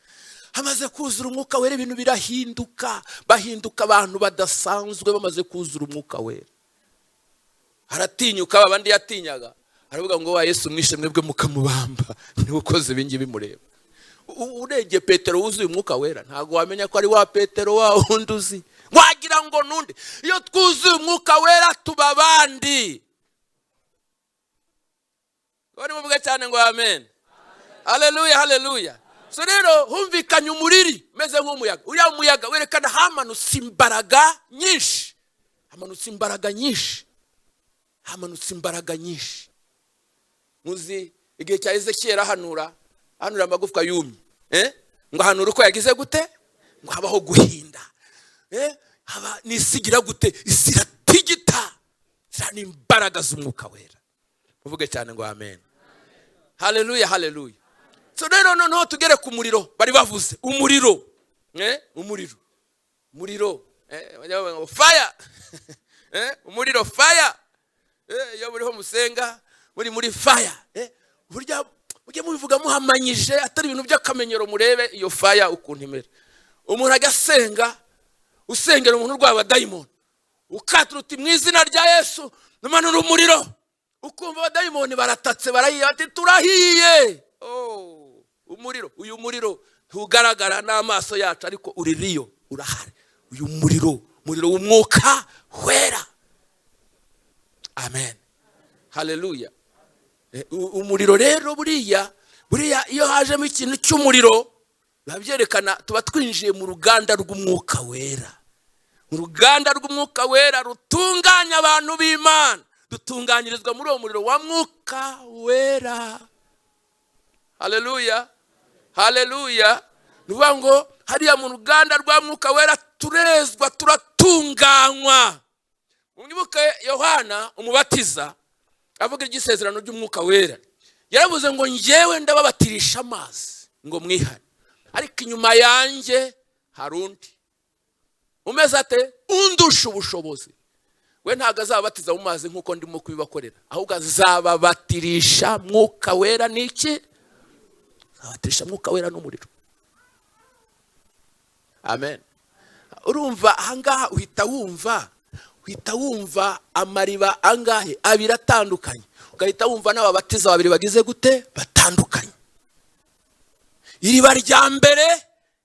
Hamaze kuzura umwuka wera ibintu birahinduka, bahinduka abantu badasanzwe bamaze kuzura umwuka wera. Haratinyuka abandi yatinyaga, aravuga ngo wa Yesu mwishe mwebwe mukamubamba, niwe ukoze ibingi bimureba. Urege Petero wuzuye umwuka wera, ntago wamenya ko ari wa Petero wa unduzi, wagira ngo nunde. Iyo twuzuye umwuka wera tuba bandi. Bari muvuga cyane ngo amen. Haleluya, haleluya. So rero humvikanye umuriri meze nk'umuyaga. Uriya umuyaga werekana hamanutse imbaraga nyinshi. Hamanutse imbaraga nyinshi. Hamanutse imbaraga nyinshi. Muzi igihe cya Ezekiel hanura amagufwa yumye. Ngo hanura uko yagize gute? Ngo habaho guhinda. Haba nisigira gute? Isiratigita. Zirana imbaraga z'umwuka wera. Muvuge cyane ngo amen. Haleluya, haleluya. So rero noneho tugere ku muriro. Bari bavuze umuriro. Umuriro. Umuriro. Fire. Umuriro, fire. Iyo buriho musenga muri fire. Burya ujye mubivuga muhamanyije atari ibintu by'akamenyero, murebe iyo fire ukuntu imera. Umuntu agasenga, usengera umuntu urwaye daimon, ukatura uti mu izina rya Yesu numanura umuriro, ukumva abadayimoni baratatse barahiye ati turahiye. Umuriro, uyu muriro ntugaragara n'amaso yacu ariko uri riyo, urahari. Uyu muriro w'umwuka wera. Amen. Haleluya. Umuriro rero buriya iyo hajemo ikintu cy'umuriro babyerekana tuba twinjiye mu ruganda rw'umwuka wera. Mu ruganda rw'umwuka wera rutunganya abantu b'Imana. Dutunganyirizwa muri uwo muriro wa mwuka wera. Haleluya. Haleluya. Nuvuga ngo hariya mu ruganda rwa mwuka wera turezwa, turatunganywa. Mwibuke Yohana umubatiza avuga igisezerano ry'umwuka wera. Yaravuze ngo njyewe ndababatirisha amazi ngo mwihane, ariko inyuma yanjye hari undi umeze ate? Undusha ubushobozi. We ntago azabatiza mu mazi nkuko ndimo kubibakorera, ahubwo azababatirisha mwuka wera. Niki? Azabatirisha mwuka wera n'umuriro. Amen. Urumva ahangaha uhita wumva amariba angahe abiri atandukanye, ugahita wumva n'ababatiza babiri bagize gute? Batandukanye. Iriba rya mbere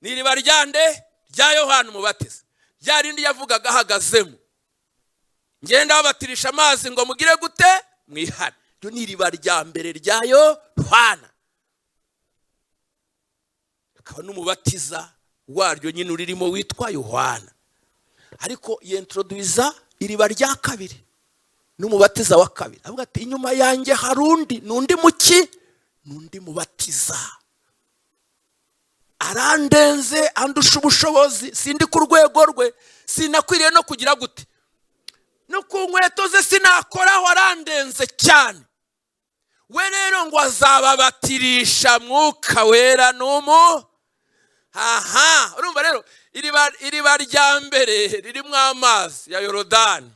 ni iriba ryande rya Yohana umubatiza, rya rindi yavugaga ahagazemo, ngenda babatirisha amazi ngo mugire gute? Mwihane. Ryo ni iriba rya mbere rya Yohana. Akaba n'umubatiza waryo nyine uririmo witwa Yohana, ariko yintroduiza iriba rya kabiri n'umubatiza wa kabiri. Avuga ati inyuma yanjye hari undi, n'undi muki, n'undi mubatiza arandenze, andusha ubushobozi, sindi ku rwego rwe, sinakwiriye no kugira gute, no ku nkweto ze sinakoraho, arandenze cyane. We rero ngo azababatirisha mwuka wera n'umu. Urumva rero iriba rya mbere ririmo amazi ya Yorodani,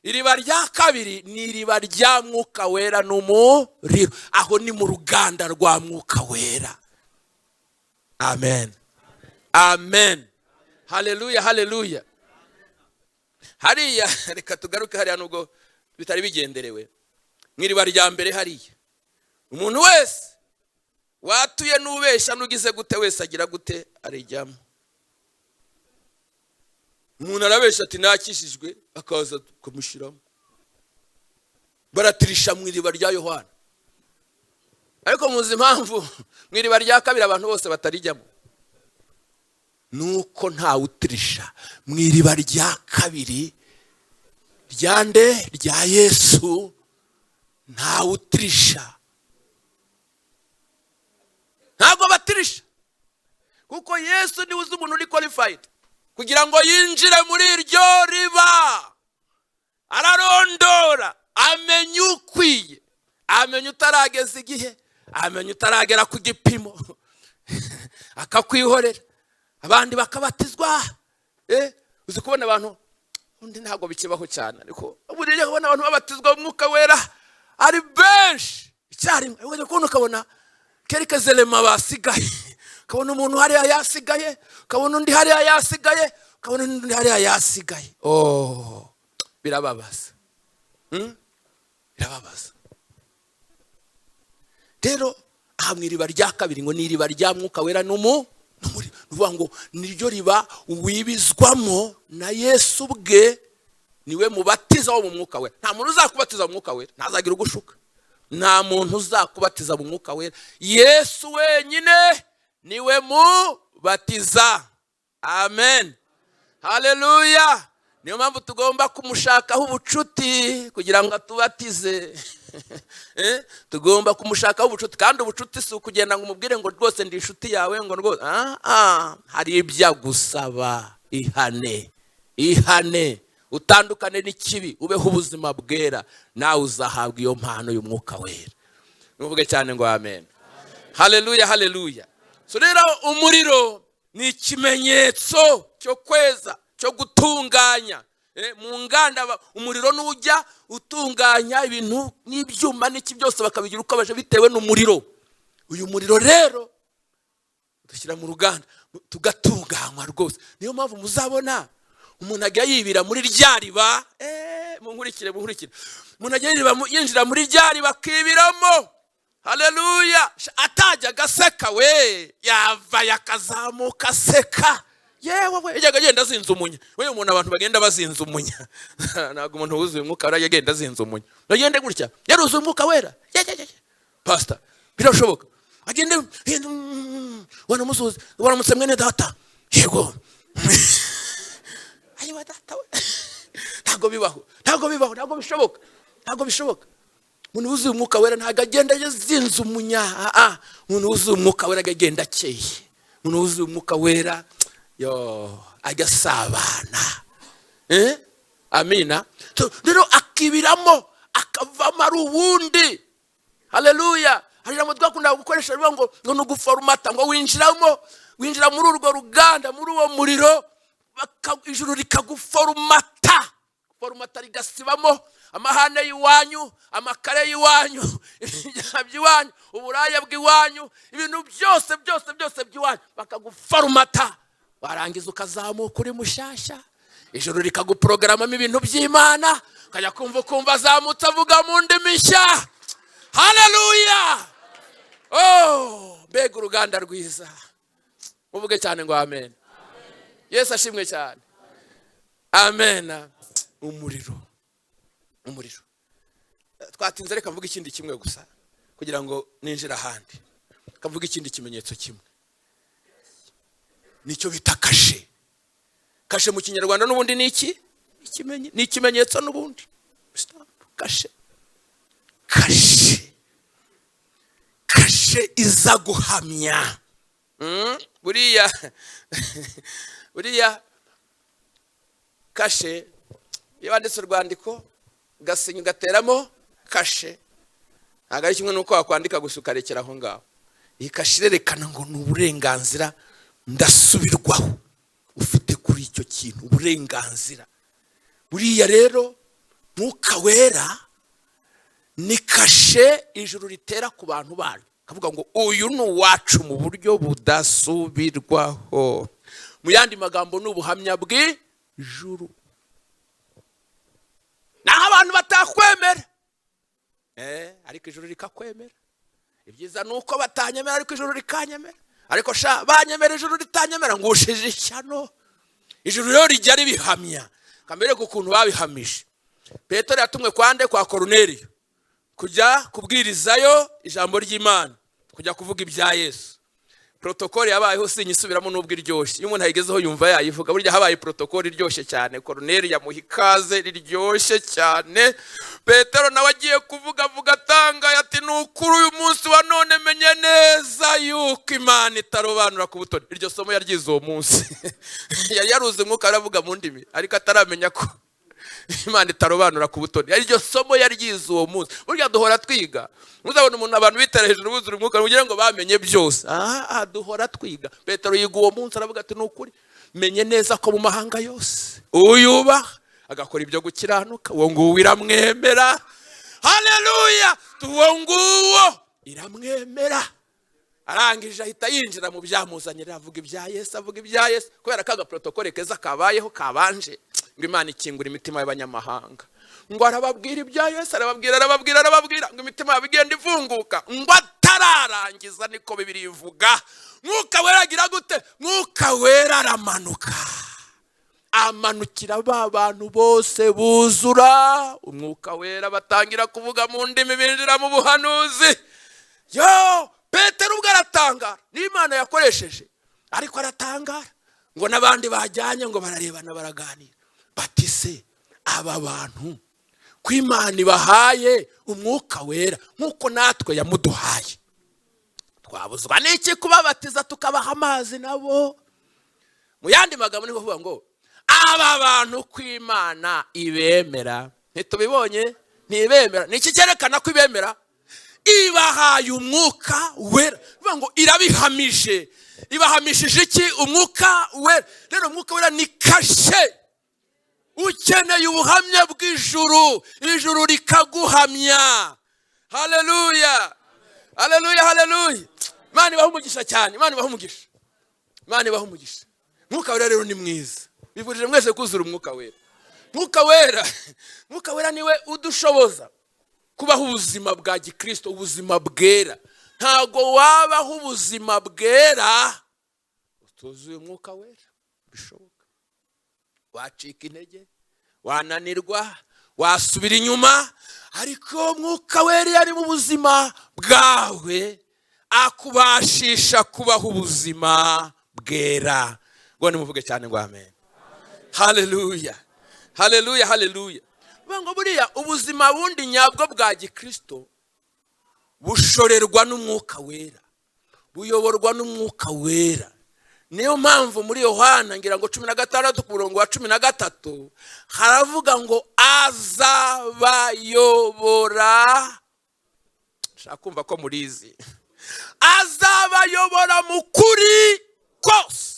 iriba rya kabiri ni iriba rya mwuka wera n'umuriro. Aho ni mu ruganda rwa mwuka wera. Amen. Amen. Haleluya, haleluya. Hariya reka tugaruke hariya nubwo bitari bigenderewe. Mwiriba rya mbere hariya umuntu wese watuye n'ubesha nugize gute wese agira gute? Arijyamo. Umuntu arabesha ati nakishijwe, akaza kumushiramo. Baratirisha mwiriba rya Yohana. Ariko muzi impamvu mwiriba rya kabiri abantu bose batarijyamo? Nuko nta utirisha mwiriba rya kabiri ryande rya Yesu, nta utirisha. Ntabwo batirisha, kuko Yesu ni uzi umuntu uri qualified kugira ngo yinjire muri iryo riba. Ararondora, amenya ukwiye, amenya utarageza igihe, amenya utaragera ku gipimo, akakwihorera. Abandi bakabatizwa. Uzi kubona abantu undi ntabwo bikibaho cyane, ariko buriya kubona abantu babatizwa umwuka wera ari benshi icyarimwe. Ukabona quelques éléments basigaye, ukabona umuntu hariya yasigaye, ukabona undi hariya yasigaye, ukabona undi hariya yasigaye. Oh, birababaza. Birababaza. Rero aha mw'iriba rya kabiri ngo ni iriba rya Mwuka Wera nuvuga ngo niryo riba wibizwamo na Yesu ubwe, niwe mubatiza wo mu Mwuka Wera. Nta muntu uzakubatiza mu Mwuka Wera, ntazagira ugushuka. Nta muntu uzakubatiza mu Mwuka Wera, Yesu wenyine niwe mubatiza. Amen, haleluya. Niyo mpamvu tugomba kumushakaho ubucuti kugira ngo atubatize. Tugomba kumushakaho ubucuti, kandi ubucuti si ukugenda ngo umubwire ngo rwose ndi inshuti yawe ngo rwose. Hari ibyo agusaba. Ihane utandukane n'ikibi, ubeho ubuzima bwera, nawe uzahabwa iyo mpano y'Umwuka Wera. Nuvuge cyane ngo amen. Haleluya, haleluya. So rero umuriro ni ikimenyetso cyo kweza, cyo gutunganya. Mu nganda umuriro n'ujya utunganya ibintu n'ibyuma n'iki byose bakabigira uko baje bitewe n'umuriro. Uyu muriro rero dushyira mu ruganda tugatunganywa rwose. Niyo mpamvu muzabona umuntu ajya yibira muri rya riba, munkurikire. Umuntu ajya yinjira muri rya riba akibiramo. Haleluya. Atajya gaseka we, yava yakazamuka aseka. Yewe yajyaga agenda azinze umunya. We umuntu abantu bagenda bazinze umunya. Ntabwo umuntu wuzuye Umwuka Wera yagenda azinze umunya. Bagende gutya. Yaruzuye Umwuka Wera. Pastor, birashoboka. Agende waramutse mwene data. Yego. Ayiwa data we. Ntabwo bishoboka. Umuntu wuzuye Umwuka Wera ntabwo agenda azinze umunya. Umuntu wuzuye Umwuka Wera agenda akeye. Umuntu wuzuye Umwuka Wera agasabana. Amina. Rero akibiramo akavamo ari ubundi. Haleluya. Hari namwe twakunda gukoresha bivuga ngo nuguformata, ngo winjira muri urwo ruganda, muri uwo muriro, ijuru rikaguformata. Forumata rigasibamo amahane y'iwanyu, amakare y'iwanyu, ibyaha by'iwanyu, uburaya bw'iwanyu, ibintu byose by'iwanyu bakaguforumata. Warangiza ukazamuka uri mushasha, ijuru rikaguprogramamo ibintu by'Imana, ukajya kumva azamutse avuga mu ndimi nshya. Haleluya. Mbega uruganda rwiza. Muvuge cyane ngo amen. Yesu ashimwe cyane. Amen. Umuriro. Twatinze, reka mvuga ikindi kimwe gusa kugira ngo ninjira ahandi. Kavuga ikindi kimenyetso kimwe. Nicyo bita kashe. Kashe mu Kinyarwanda n'ubundi ni iki? Ni ikimenyetso n'ubundi. Kashe iza guhamya. Buriya kashe iyo wanditse urwandiko gasinya ugateramo kashe, ntabwo ari kimwe n'uko wakwandika gusa ukarekera aho ngaho. Iyi kashe irerekana ngo ni uburenganzira ndasubirwaho ufite kuri icyo kintu, uburenganzira. Buriya rero Mwuka Wera ni kashe ijuru ritera ku bantu banyu, kavuga ngo uyu ni uwacu mu buryo budasubirwaho. Mu yandi magambo ni ubuhamya bw'ijuru. Naho abantu batakwemera, ariko ijuru rikakwemera. Ibyiza ni uko batanyemera ariko ijuru rikanyemera. Ariko banyemera ijuru ritanyemera ngushije ishyano. Ijuru rero rijya ribihamya. Kamere ukuntu babihamije. Petero yatumwe kwa Koruneliyo kujya kubwirizayo ijambo ry'Imana, kujya kuvuga ibya Yesu. Protokoli yabayeho sinyisubiramo n'ubwo iryoshye. Iyo umuntu ayigezeho yumva yayivuga. Burya habaye protokoli iryoshye cyane. Koruneliyo yamuha ikaze riryoshye cyane. Petero nawe agiye kuvuga atanga ati nukuri uyu munsi wa none menye neza yuko Imana itarobanura ku butoni. Iryo somo yaryize uwo munsi. Yari yaruze Mwuka aravuga mu ndimi ariko ataramenya ko Imana itarobanura ku butoni. Iryo somo yaryize uwo munsi. Burya duhora twiga. Muzabona umuntu abantu bitera hejuru buzura Umwuka kugira ngo bamenye byose. Duhora twiga. Petero yiga uwo munsi aravuga ati nukuri menye neza ko mu mahanga yose uyubaha agakora ibyo gukiranuka, uwo nguwo iramwemera. Haleluya. Uwo nguwo iramwemera. arangije ahita yinjira mu byamuzanye, avuga ibya Yesu, avuga ibya Yesu, kubera kaga protokole keza kabayeho kabanje ngo Imana ikingura imitima y'abanyamahanga, ngo arababwira ibya Yesu, arababwira ngo imitima yabigenda ivunguka, ngo atararangiza niko Bibiliya ivuga, Mwuka Wera agira gute? Mwuka Wera aramanuka, amanukira ba bantu bose buzura Umwuka Wera, batangira kuvuga mu ndimi, binjira mu buhanuzi. Yo, Petero ubwo aratangara n'Imana yakoresheje, ariko aratangara ngo n'abandi bajyanye ngo bararebana baraganira bati se aba bantu ko Imana ibahaye Umwuka Wera nk'uko natwe yamuduhaye, twabuzwa n'iki kubabatiza tukabaha amazi nabo? Mu yandi magambo niho vuga ngo aba bantu ko Imana ibemera, ntitubibonye? Ntibemera. Niki cyerekana ko ibemera? Ibahaye Umwuka Wera, bivuga ngo irabihamije. Ibahamishije iki? Umwuka Wera. Rero Umwuka Wera ni kashe. Ukeneye ubuhamya bw'ijuru, ijuru rikaguhamya. Haleluya, haleluya, haleluya. Imana ibaha umugisha cyane, Imana ibaha umugisha, Imana ibaha umugisha. Mwuka Wera rero ni mwiza, bivurije mwese kuzura Umwuka Wera. Mwuka Wera niwe udushoboza kubaho ubuzima bwa Gikristo, ubuzima bwera. Ntago wabaho ubuzima bwera utuzuye Umwuka Wera, bishoboka. Wacika intege, wananirwa, wasubira inyuma, ariko Mwuka Wera yari mu buzima bwawe akubashisha kubaho ubuzima bwera. Ngo nimuvuge cyane ngo amen. Haleluya, haleluya, haleluya. Ngo buriya ubuzima bundi nyabwo bwa Gikristo bushorerwa n'Umwuka Wera, buyoborwa n'Umwuka Wera. Niyo mpamvu muri Yohana ngira ngo 16 ku murongo wa 13 haravuga ngo azabayobora, shaka kumva ko murizi, azabayobora mu kuri kose.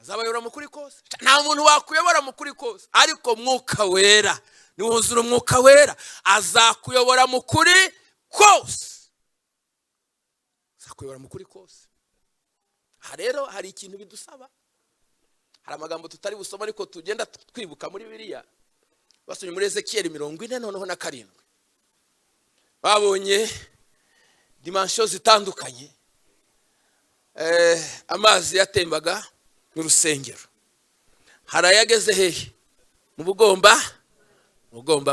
Azabayobora mu kuri kose. Nta muntu wakuyobora mu kuri kose, ariko Mwuka Wera niwuzura Umwuka Wera azakuyobora mu kuri kose, azakuyobora mu kuri kose. Rero hari ikintu bidusaba, hari amagambo tutari busoma ariko tugenda twibuka muri Bibiliya. Basomye muri Ezekiel 40 noneho na 7, babonye dimensions zitandukanye, amazi yatembaga mu rusengero. Harayageze hehe? Mu bugomba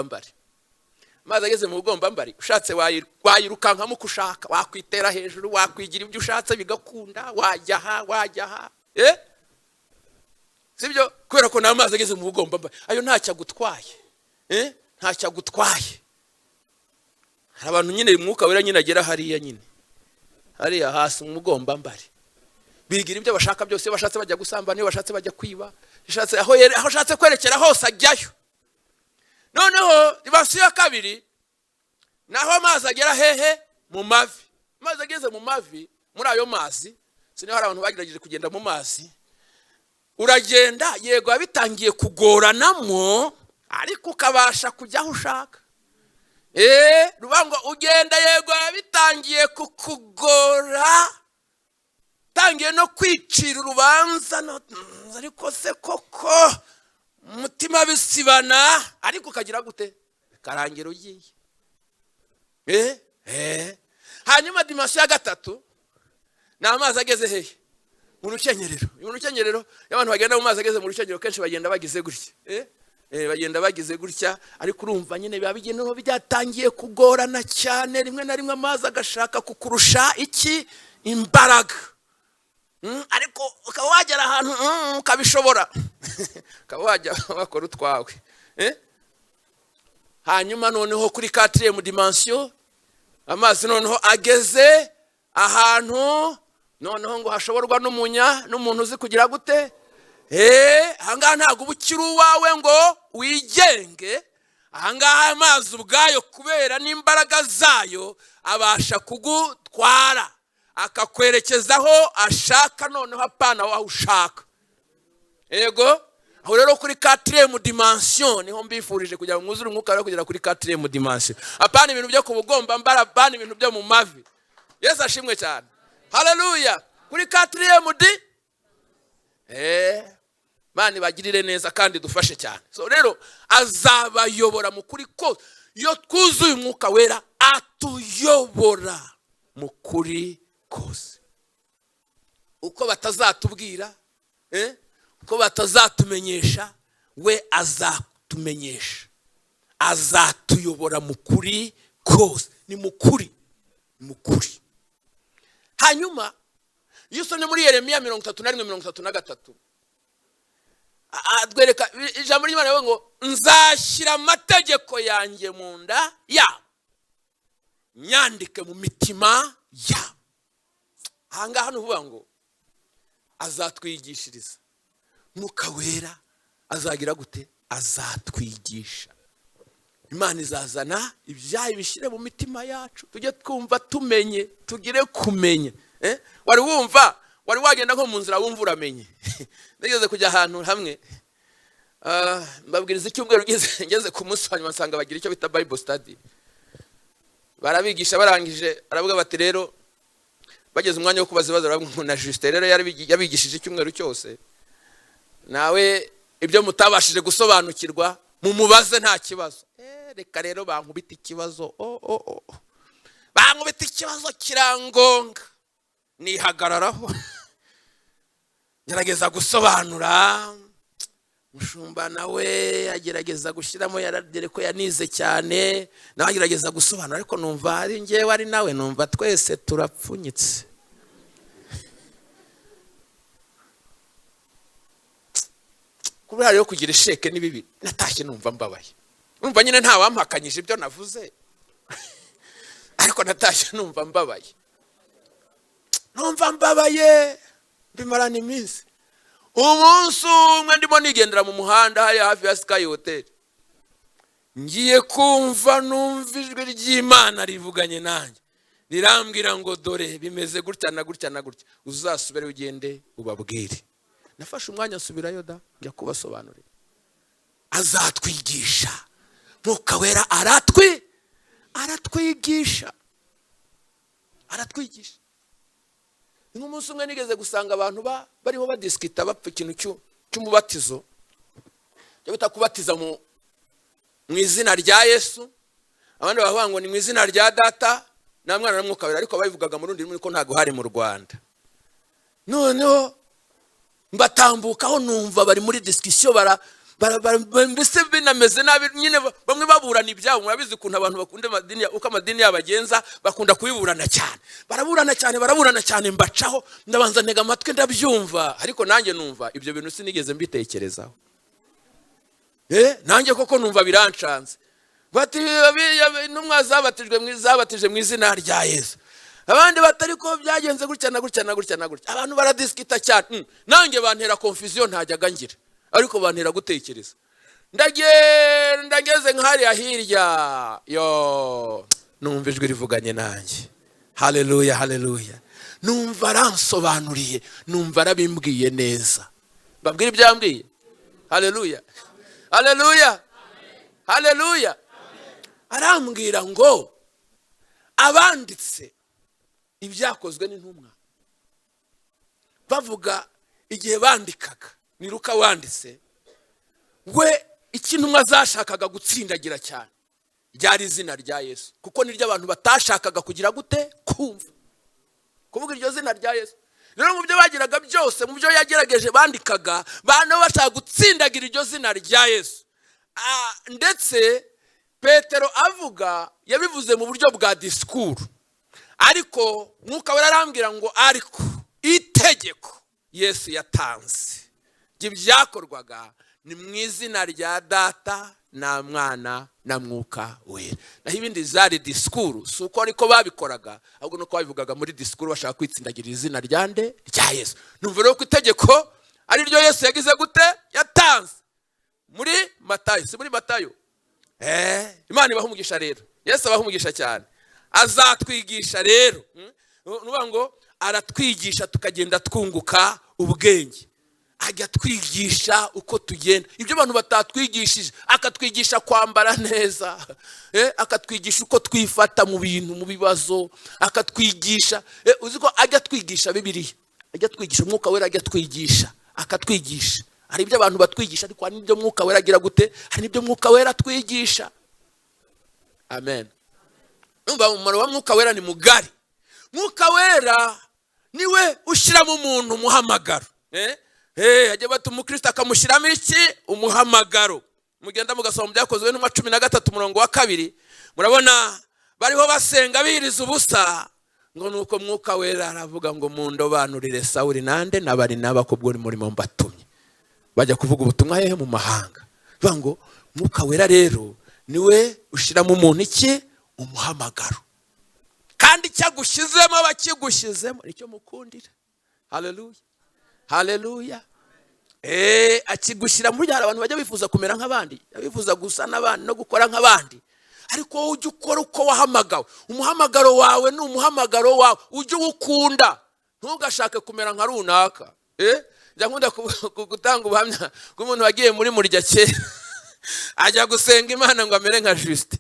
mbari. Amazi ageze mu bugomba mbari, ushatse wayirukanka mu kushaka, wakwitera hejuru, wakwigira ibyo ushatse bigakunda, wajyaha. Sibyo? Kubera ko n'amazi ageze mu bugomba mbari, ayo ntacyo agutwaye. Ntacyo agutwaye. Hari abantu nyine Umwuka Wera nyine agera hariya nyine, hariya hasi mu bugomba mbari, bigira ibyo bashaka byose. Bashatse bajya gusambana, bashatse bajya kwiba, bashatse aho ashatse kwerekera hose ajyayo. Noneho dimension ya kabiri, naho amazi agera hehe? Mu mavi. Amazi ageze mu mavi, muri ayo mazi siniho hari abantu bagerageje kugenda mu mazi. Uragenda, yego abitangiye kugoranamo, ariko ukabasha kujya aho ushaka. Rubango ugenda, yego abitangiye kukugora, tangiye no kwicira urubanza, ariko se koko umutima bisibana, ariko ukagira gute? Karangira ugiye. Hanyuma dimension ya gatatu, na amazi ageze hehe? Mu rukenyerero. Mu rukenyerero y'abantu bagenda mu mazi ageze mu rukenyerero kenshi bagenda bagize gutya. Bagenda bagize gutya, ariko urumva nyine biba bigenda no byatangiye kugorana cyane. Rimwe na rimwe amazi agashaka kukurusha iki? Imbaraga. Ariko ukaba wagera ahantu ukabishobora, ukaba wajya bakora utwawe. Hanyuma noneho kuri 4e dimension, amazi noneho ageze ahantu noneho ngo hashoborwa n'umuntu uzi kugira gute? Ahangaha ntabwo ubukiri uwawe ngo wigenge. Ahangaha amazi ubwayo kubera n'imbaraga zayo abasha kugutwara, akakwerekezaho ashaka, noneho apana waho ushaka. Yego, aho rero kuri 4e dimension niho mbifurije kugira ngo mwuzure Umwuka Wera kugera kuri 4e dimension. Apana ibintu byo kubugomba mbara, apana ibintu byo mu mavi. Yesu ashimwe cyane. Haleluya. Kuri 4 di Mani bagirire neza kandi dufashe cyane. So rero azabayobora mu kuri kose. Iyo twuzuye Umwuka Wera atuyobora mu kuri kose. Uko batazatubwira, uko batazatumenyesha, we azatumenyesha. Azatuyobora mu kuri kose. Ni mukuri. Mukuri. Hanyuma iyo usomye muri Yeremiya 31:33 adwereka ijambo ry'Imana rivuga ngo nzashyira amategeko yanjye mu nda yabo nyandike mu mitima yabo. Ahangaha nuvuga ngo azatwigishiriza. Mwuka Wera azagira gute? Azatwigisha. Imana izazana ibyaha bishyire mu mitima yacu, tujye twumva tumenye, tugire kumenya. Wari wagenda nko mu nzira wumva uramenye. Nigeze kujya ahantu hamwe, mbabwiriza icyumweru ngeze ku munsi wa nyuma nsanga bagira icyo bita Bible study. Barabigisha barangije aravuga bati rero bageze umwanya wo kubaza ibibazo baravuga na Juste rero yabigishije icyumweru cyose. Nawe ibyo mutabashije gusobanukirwa mumubaze nta kibazo. Reka rero bankubita ikibazo. Bankubita ikibazo kirangonga. Nihagararaho. Gerageza gusobanura. Mushumba nawe agerageza gushiramo yaradere ko yanize cyane. Nawe agerageza gusobanura ariko numva ari ngewe ari nawe numva twese turapfunyitse. Kubera rero kugira isheke ni bibi. Natashye numva mbabaye. Numva nyine nta wampakanyije ibyo navuze. Ariko natashye numva mbabaye. Numva mbabaye. Bimarana iminsi. Umunsi umwe ndimo nigendera mu muhanda hari hafi ya Sky Hotel. Ngiye kumva numva ijwi ry'Imana rivuganye nanjye. Rirambwira ngo dore bimeze gutya na gutya na gutya. Uzasubire ugende ubabwire. Nafashe umwanya nsubirayo da njya kubasobanurira. Azatwigisha. Mwuka Wera aratwigisha. Aratwigisha. Umunsi umwe nigeze gusanga abantu bariho badiskita bapfa ikintu cy'umubatizo. Cyo bita kubatiza mu izina rya Yesu. Abandi bavuga ngo ni mu izina rya Data na Mwana na Mwuka Wera, ariko babivugaga mu rundi rurimi ko ntago hari mu Rwanda. Noneho mbatambukaho numva bari muri discussion mbese binameze nabi nyine bamwe baburana ibyabo. Murabizi kuntu abantu bakunda amadini uko amadini yabagenza bakunda kubiburana cyane. Baraburana cyane mbacaho ndabanza ntega amatwi ndabyumva, ariko nanjye numva ibyo bintu sinigeze mbitekerezaho. Nanjye koko numva birancanze. Bati intumwa zabatije mu izina rya Yesu. Abandi batari ko byagenze gutya na gutya na gutya na gutya. Abantu baradiskita cyane. Nanjye bantera confusion ntajyaga ngira. Ariko bantera gutekereza. Ndageze nk'ahari hirya. Numva ijwi rivuganye nanjye. Haleluya, haleluya. Numva aransobanuriye. Numva arabimbwiye neza. Babwira ibyo yambwiye. Haleluya. Haleluya. Haleluya. Arambwira ngo abanditse ibyakozwe n'intumwa bavuga igihe bandikaga, ni Luka wanditse, we ikintumwa zashakaga gutsindagira cyane ryari izina rya Yesu, kuko niryo abantu batashakaga kugira gute kumva kuvuga iryo zina rya Yesu. Rero mu byo bagiraga byose, mu byo yagerageje bandikaga bana bashaka gutsindagira iryo zina rya Yesu. Ndetse Petero avuga yabivuze mu buryo bwa disikuru, ariko Mwuka Wera arambwira ngo ariko itegeko Yesu yatanze ibyakorwaga ni mu izina rya Data na Mwana na Mwuka Wera. Naho ibindi zari disikuru, si uko ariko babikoraga, ahubwo nuko babivugaga muri disikuru bashaka kwitsindagira izina rya nde rya Yesu. Numva rero ko itegeko ari ryo Yesu yagize gute yatanze muri Matayo. Si muri Matayo? Imana ibaha umugisha rero. Yesu abaha umugisha cyane. Azatwigisha rero. Nuvuga ngo aratwigisha tukagenda twunguka ubwenge. ajya twigisha uko tugenda ibyo abantu batatwigishije, akatwigisha kwambara neza, akatwigisha uko twifata mu bintu, mu bibazo, akatwigisha uziko ajya twigisha Bibiliya, ajya twigisha Mwuka Wera, ajya twigisha akatwigisha. Hari ibyo abantu batwigisha ariko hari n'ibyo Mwuka Wera agira gute, hari n'ibyo Mwuka Wera twigisha. Amen. Numva umumaro wa Mwuka Wera ni mugari. Mwuka Wera niwe ushyira mu muntu umuhamagaro. Ajya bata umukristo akamushyiramo iki? Umuhamagaro. Mugenda mugasoma mu Byakozwe n'umwa 13 murongo wa 2, murabona bariho basenga biriza ubusa, ngo nuko Mwuka Wera aravuga ngo mundobanurire Sawuli nande nabari nabakobwo uri murimo mbatumye bajya kuvuga ubutumwa hehe mu mahanga. Bivuga ngo Mwuka Wera rero niwe ushyira mu muntu iki? Umuhamagaro. Kandi cyagushyizemo abakigushyizemo nicyo mukundira. Haleluya, haleluya. Akigushyira muri abantu bajya bifuza kumera nk'abandi, bifuza gusa n'abandi no gukora nk'abandi, ariko wowe ujye ukora uko wahamagawe. Umuhamagaro wawe ni umuhamagaro wawe, ujye ukunda, ntugashake kumera nka runaka. Njya nkunda gutanga ubuhamya bw'umuntu wagiye muri murya kera ajya gusenga Imana ngo amere nka Juste.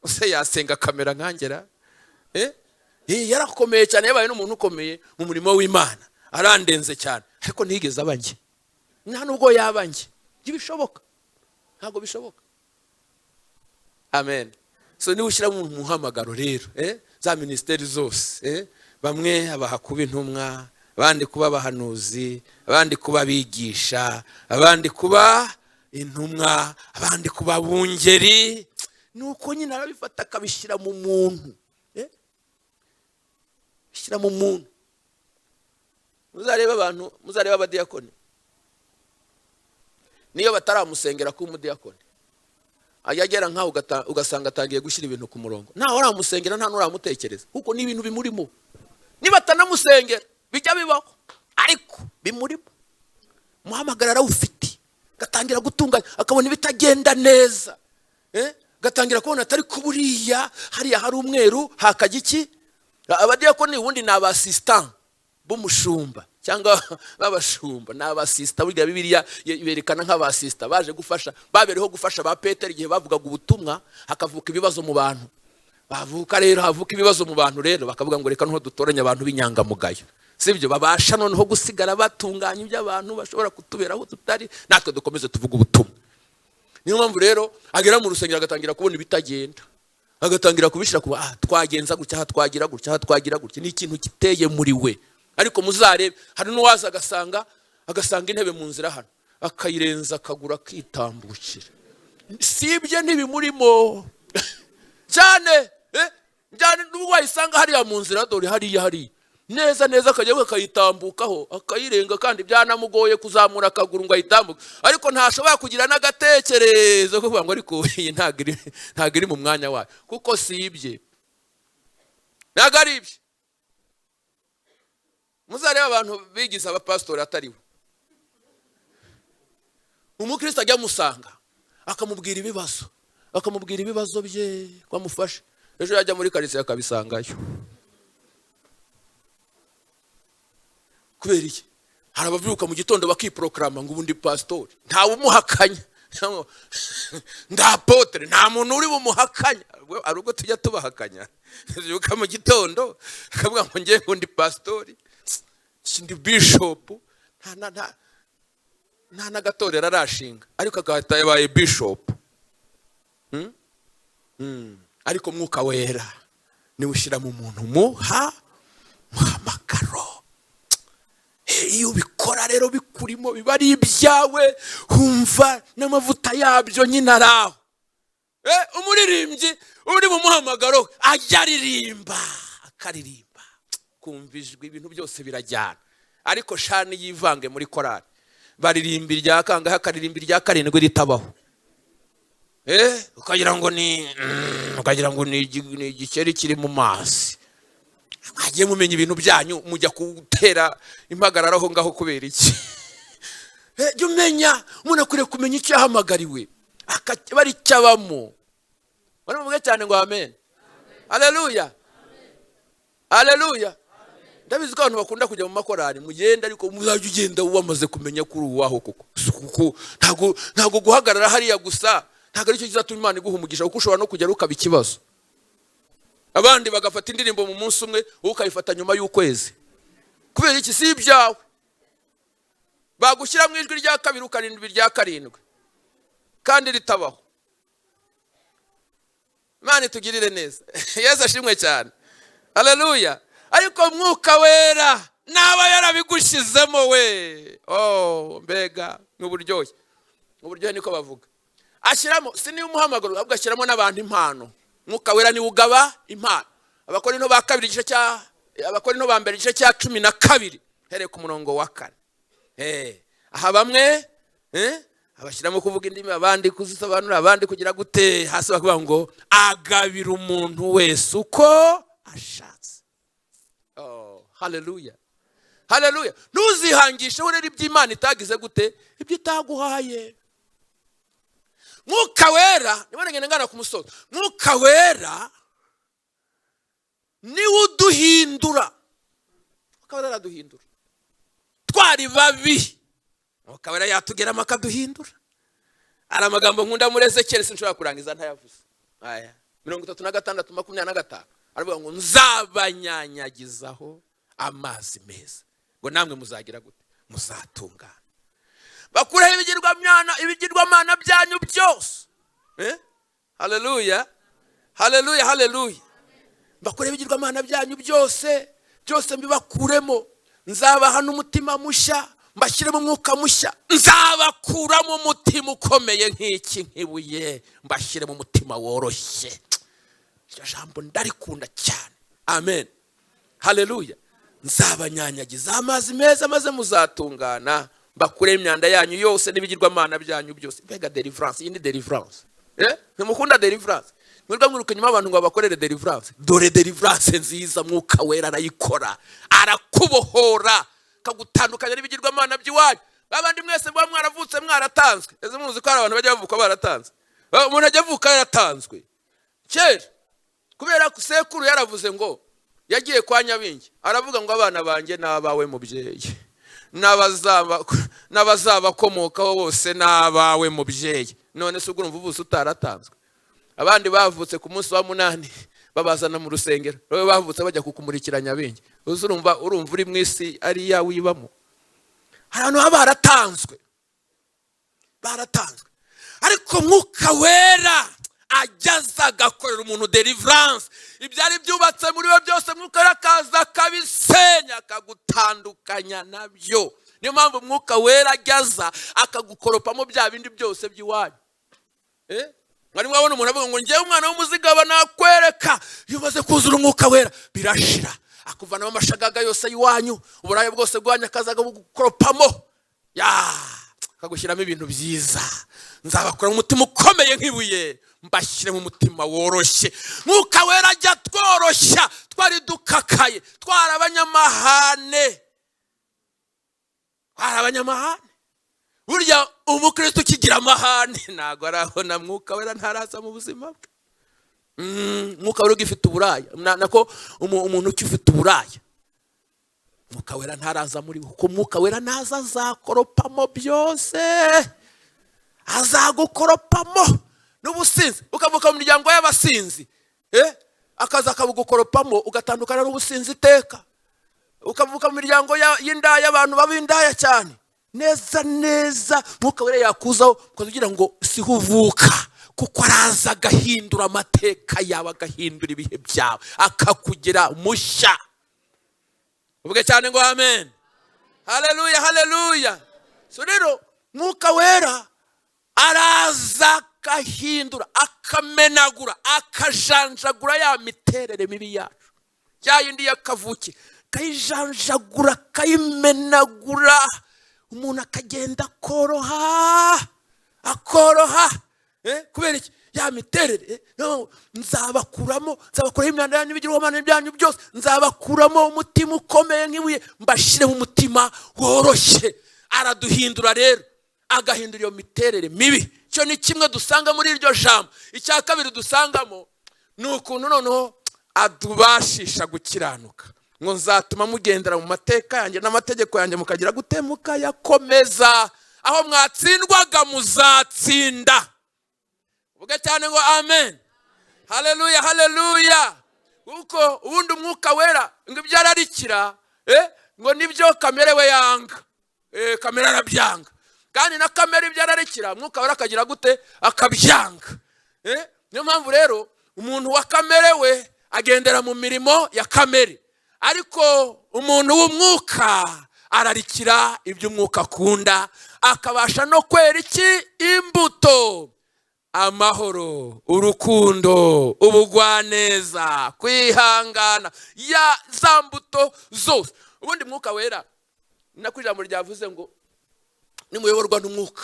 Use yasenga kamera nkangera? Yarakomeye cyane, yabaye n'umuntu ukomeye mu murimo w'Imana, arandenze cyane, ariko ntigeze abanjye, nta nubwo yabanjye. Ntibishoboka, ntabwo bishoboka. Amen. So niwe ushyira mu muhamagaro rero, za ministeri zose, bamwe abaha kuba intumwa, abandi kuba abahanuzi, abandi kuba abigisha, abandi kuba intumwa, abandi kuba abungeri. Nuko nyine arabifata akabishyira mu muntu, bishyira mu muntu. Muzareba abantu, muzareba abadiyakoni, niyo bataramusengera ku umudiyakoni, ayagera nkaho ugasanga atangiye gushyira ibintu ku murongo, nta uramusengera, nta nuramutekereza, kuko ni ibintu bimurimo. Niba atanamusengera bijya bibaho, ariko bimurimo. Muhamagara arawufite, gatangira gutunganya, akabona ibitagenda neza, gatangira kubona atari kuburiya hariya hari umweru hakajya iki. Abadiyakoni ubundi ni abasistant b'umushumba cyangwa babashumba, ni abasista. Burya Bibiliya berekana nk'abasista baje gufasha, babereho gufasha ba Petero igihe bavugaga ubutumwa, hakavuka ibibazo mu bantu. Havuka ibibazo mu bantu rero bakavuga ngo reka nho dutoranya abantu b'inyangamugayo, sibyo babasha noneho gusigara batunganya iby'abantu bashobora kutuberaho tutari, natwe dukomeze tuvuga ubutumwa. Niyo mpamvu rero agera mu rusengero agatangira kubona ibitagenda, agatangira kubishira ku twagenza gutya, twagira gutya, twagira gutya. Ni ikintu kiteye muri we. Ariko muzarebe, hari n'uwaza agasanga intebe mu nzira hano, akayirenza akagura akitambukira. Sibye ntibimurimo cyane, cyane n'uwayisanga hariya mu nzira, dore hariya neza neza, akajya akayitambukaho akayirenga, kandi byanamugoye kuzamura akaguru ngo ayitambuke, ariko ntashobora kugira n'agatekerezo kuvuga ngo ariko iyi ntago iri mu mwanya wayo, kuko sibye, ntago ari ibye. Muzareba abantu bigize abapastori atariwe. Umukristo ajya musanga akamubwira ibibazo bye kwamufasha, ejo yajya muri karitsiye akabisangayo. Kubera iki? Hari abavyuka mu gitondo bakiproklama ngo ubundi pastori, ntawe umuhakanya, nda apotre, nta muntu uri bumuhakanya. Ari ubwo tujya tubahakanya, byuka mu gitondo akavuga ngo ngiye undi pastori, ndi bishop, nta nagatorera arashinga, ariko akahita yabaye bishop. Ariko Mwuka Wera niwe ushyira mu muntu muhamagaro. Iyo ubikora rero bikurimo, biba ari ibyawe, humva n'amavuta yabyo nyine araho. Umuririmbyi uri mu muhamagaro ajya aririmba, akaririmba, kumva ijwi, ibintu byose birajyana. Ariko shani yivange muri korali, baririmba irya kangahe, akaririmba irya karindwi ritabaho. Ukagira ngo ni igikeri kiri mu mazi. Agiye mumenya ibintu byanyu, mujya gutera impagarara aho ngaho kubera iki? Jya umenya, umuntu akwiriye kumenya icyo yahamagariwe, akaba ari cyo abamo. Baravuga cyane ngo amen. Haleluya, haleluya. ndabizi ko abantu bakunda kujya mu makorari mugenda ariko muzajya ugenda wamaze kumenya kuri uwaho kuko ntago guhagarara hariya gusa ntago aricyo kizatuma Imana iguha umugisha kuko ushobora no kujya ukaba ikibazo. Abandi bagafata indirimbo mu munsi umwe ukayifata nyuma y'ukwezi. Kubera iki si ibyawe. Bagushyira mu ijwi rya kabiri ukarindwi rya karindwi kandi ritabaho. Imana itugirire neza. Yesu ashimwe cyane. Haleluya. Ariko Mwuka Wera naba yarabigushizemo we. Oh, mbega n'uburyohe. Uburyohe niko bavuga. Ashyiramo sini umuhamagaro ahubwo ashyiramo n'abantu impano. Mwuka Wera ni ugaba impano. Abakorinto ba kabiri igice cya Abakorinto ba mbere igice cya 12 hereye ku murongo wa 4. Aha bamwe abashyiramo kuvuga indimi, abandi kuzisobanura, abandi kugira gute, hasi bakuvuga ngo agabira umuntu wese uko ashatse. Oh, haleluya. Haleluya. Ntuzihangishe urere iby'Imana itagize gute, ibyo itaguhaye. Mwuka Wera, nibone ngene ngana ku musozo. Mwuka Wera ni uduhindura. Mwuka Wera araduhindura. Twari babi. Mwuka Wera yatugera makaduhindura. Ari amagambo nkunda muri Ezekiel sinshobora kurangiza ntayavuze. Aya 36:25 aravuga ngo nzabanyanyagizaho amazi meza. Ngo namwe muzagira gute? Muzatungana. Bakureho ibigirwamana byanyu byose. Haleluya. Haleluya, haleluya. Bakureho ibigirwamana byanyu byose mbibakuremo. Nzabaha n'umutima mushya, mbashyiremo umwuka mushya. Nzabakuramo umutima ukomeye nk'iki nk'ibuye, mbashyiremo umutima woroshye. Iryo jambo ndarikunda cyane. Amen. Haleluya. Nzabanyanyagiza amazi meza maze muzatungana. Bakure imyanda yanyu yose n'ibigirwamana byanyu byose. Mbega deliverance, yindi deliverance. Ntimukunda deliverance. Mwebwe mwiruka nyuma abantu ngo bakorere deliverance. Dore deliverance nziza Mwuka Wera arayikora. Arakubohora kagutandukanya n'ibigirwamana by'iwanyu. Babandi mwese bwa mwaravutse mwaratanzwe. Eze muzi ko abantu bajya bavuka baratanzwe. Umuntu ajya avuka yaratanzwe. Kera kubera ko sekuru yaravuze ngo yagiye kwa Nyabingi. Aravuga ngo abana banjye n'abawe mubyeyi. N'abazabakomokaho bose n'abawe mubyeyi. None se ubwo urumva uvuze utaratanzwe. Abandi bavutse ku munsi wa 8 babazana mu rusengero. Rowe bavutse bajya kukumurikira Nyabingi. Urumva uri mu isi ari ya wibamo. Abantu baratanzwe. Baratanzwe. Ariko Mwuka Wera ajyaza agakorera umuntu deliverance. Ibyari byubatse muri we byose Mwuka Wera akaza akabisenya akagutandukanya nabyo. Niyo mpamvu Mwuka Wera ajyaza akagukoropamo bya bindi byose by'iwanyu. Mwari mwabona umuntu avuga ngo ngiye umwana w'umuzigaba nakwereka. Iyo umaze kuzura Umwuka Wera birashira. Akuvanamo amashagaga yose y'iwanyu, uburaye bwose bwanyu akazaga bugukoropamo. Akagushyiramo ibintu byiza. Nzabakura umutima ukomeye nk'ibuye, mbashyire mu mutima woroshye. Mwuka Wera ajya tworoshya, twari dukakaye, twari abanyamahane. Burya umukristo kigira amahane ntago arabona Mwuka Wera ntaraza mu buzima bwe. Mwuka Wera ugifite uburaya, nako umuntu ukifite uburaya. Mwuka Wera ntaraza muri kuko Mwuka Wera naza azakoropamo byose. Azagukoropamo n'ubusinzi. Ukavuka mu miryango y'abasinzi, akaza akabugukoropamo ugatandukana n'ubusinzi iteka. Ukavuka mu miryango y'indaya abantu babindaya cyane. Neza Mwuka Wera yakuzaho kugira ngo sihuvuka, kuko araza agahindura amateka yawe, agahindura ibihe byawe, akakugira mushya. Uvuge cyane ngo amen. Haleluya, haleluya. So rero Mwuka Wera araza akahindura, akamenagura, akajanjagura ya miterere mibi yacu. Ya yindi yakavuki kayijanjagura, kayimenagura. Umuntu akagenda akoroha. Kubera iki? Ya miterere. Nzabakuramo imyanda yanyu n'ibigirwamana byanyu byose. Nzabakuramo umutima ukomeye nk'ibuye, mbashyiremo umutima woroshye. Araduhindura rero, agahindura iyo miterere mibi. Cyo ni kimwe dusanga muri iryo jambo. Icya kabiri dusangamo ni ukuntu noneho adubashisha gukiranuka. ngo nzatuma mugendera mu mateka yanjye n'amategeko yanjye mukagira gute mukayakomeza. Aho mwatsindwaga muzatsinda. Vuga cyane ngo amen. Haleluya, haleluya. Kuko ubundi Umwuka Wera ngo ibyararikira ngo nibyo kamere we yanga. Kamere arabyanga. Kandi na kamere ibyararikira Umwuka Wera akagira gute akabyanga. Niyo mpamvu rero umuntu wa kamere we agendera mu mirimo ya kamere, ariko umuntu w'umwuka ararikira ibyo umwuka akunda, akabasha no kwera iki? Imbuto: amahoro, urukundo, ubugwaneza, kwihangana, ya za mbuto zose. Ubundi Mwuka Wera nako ijambo ryavuze ngo nimuyoborwa n'umwuka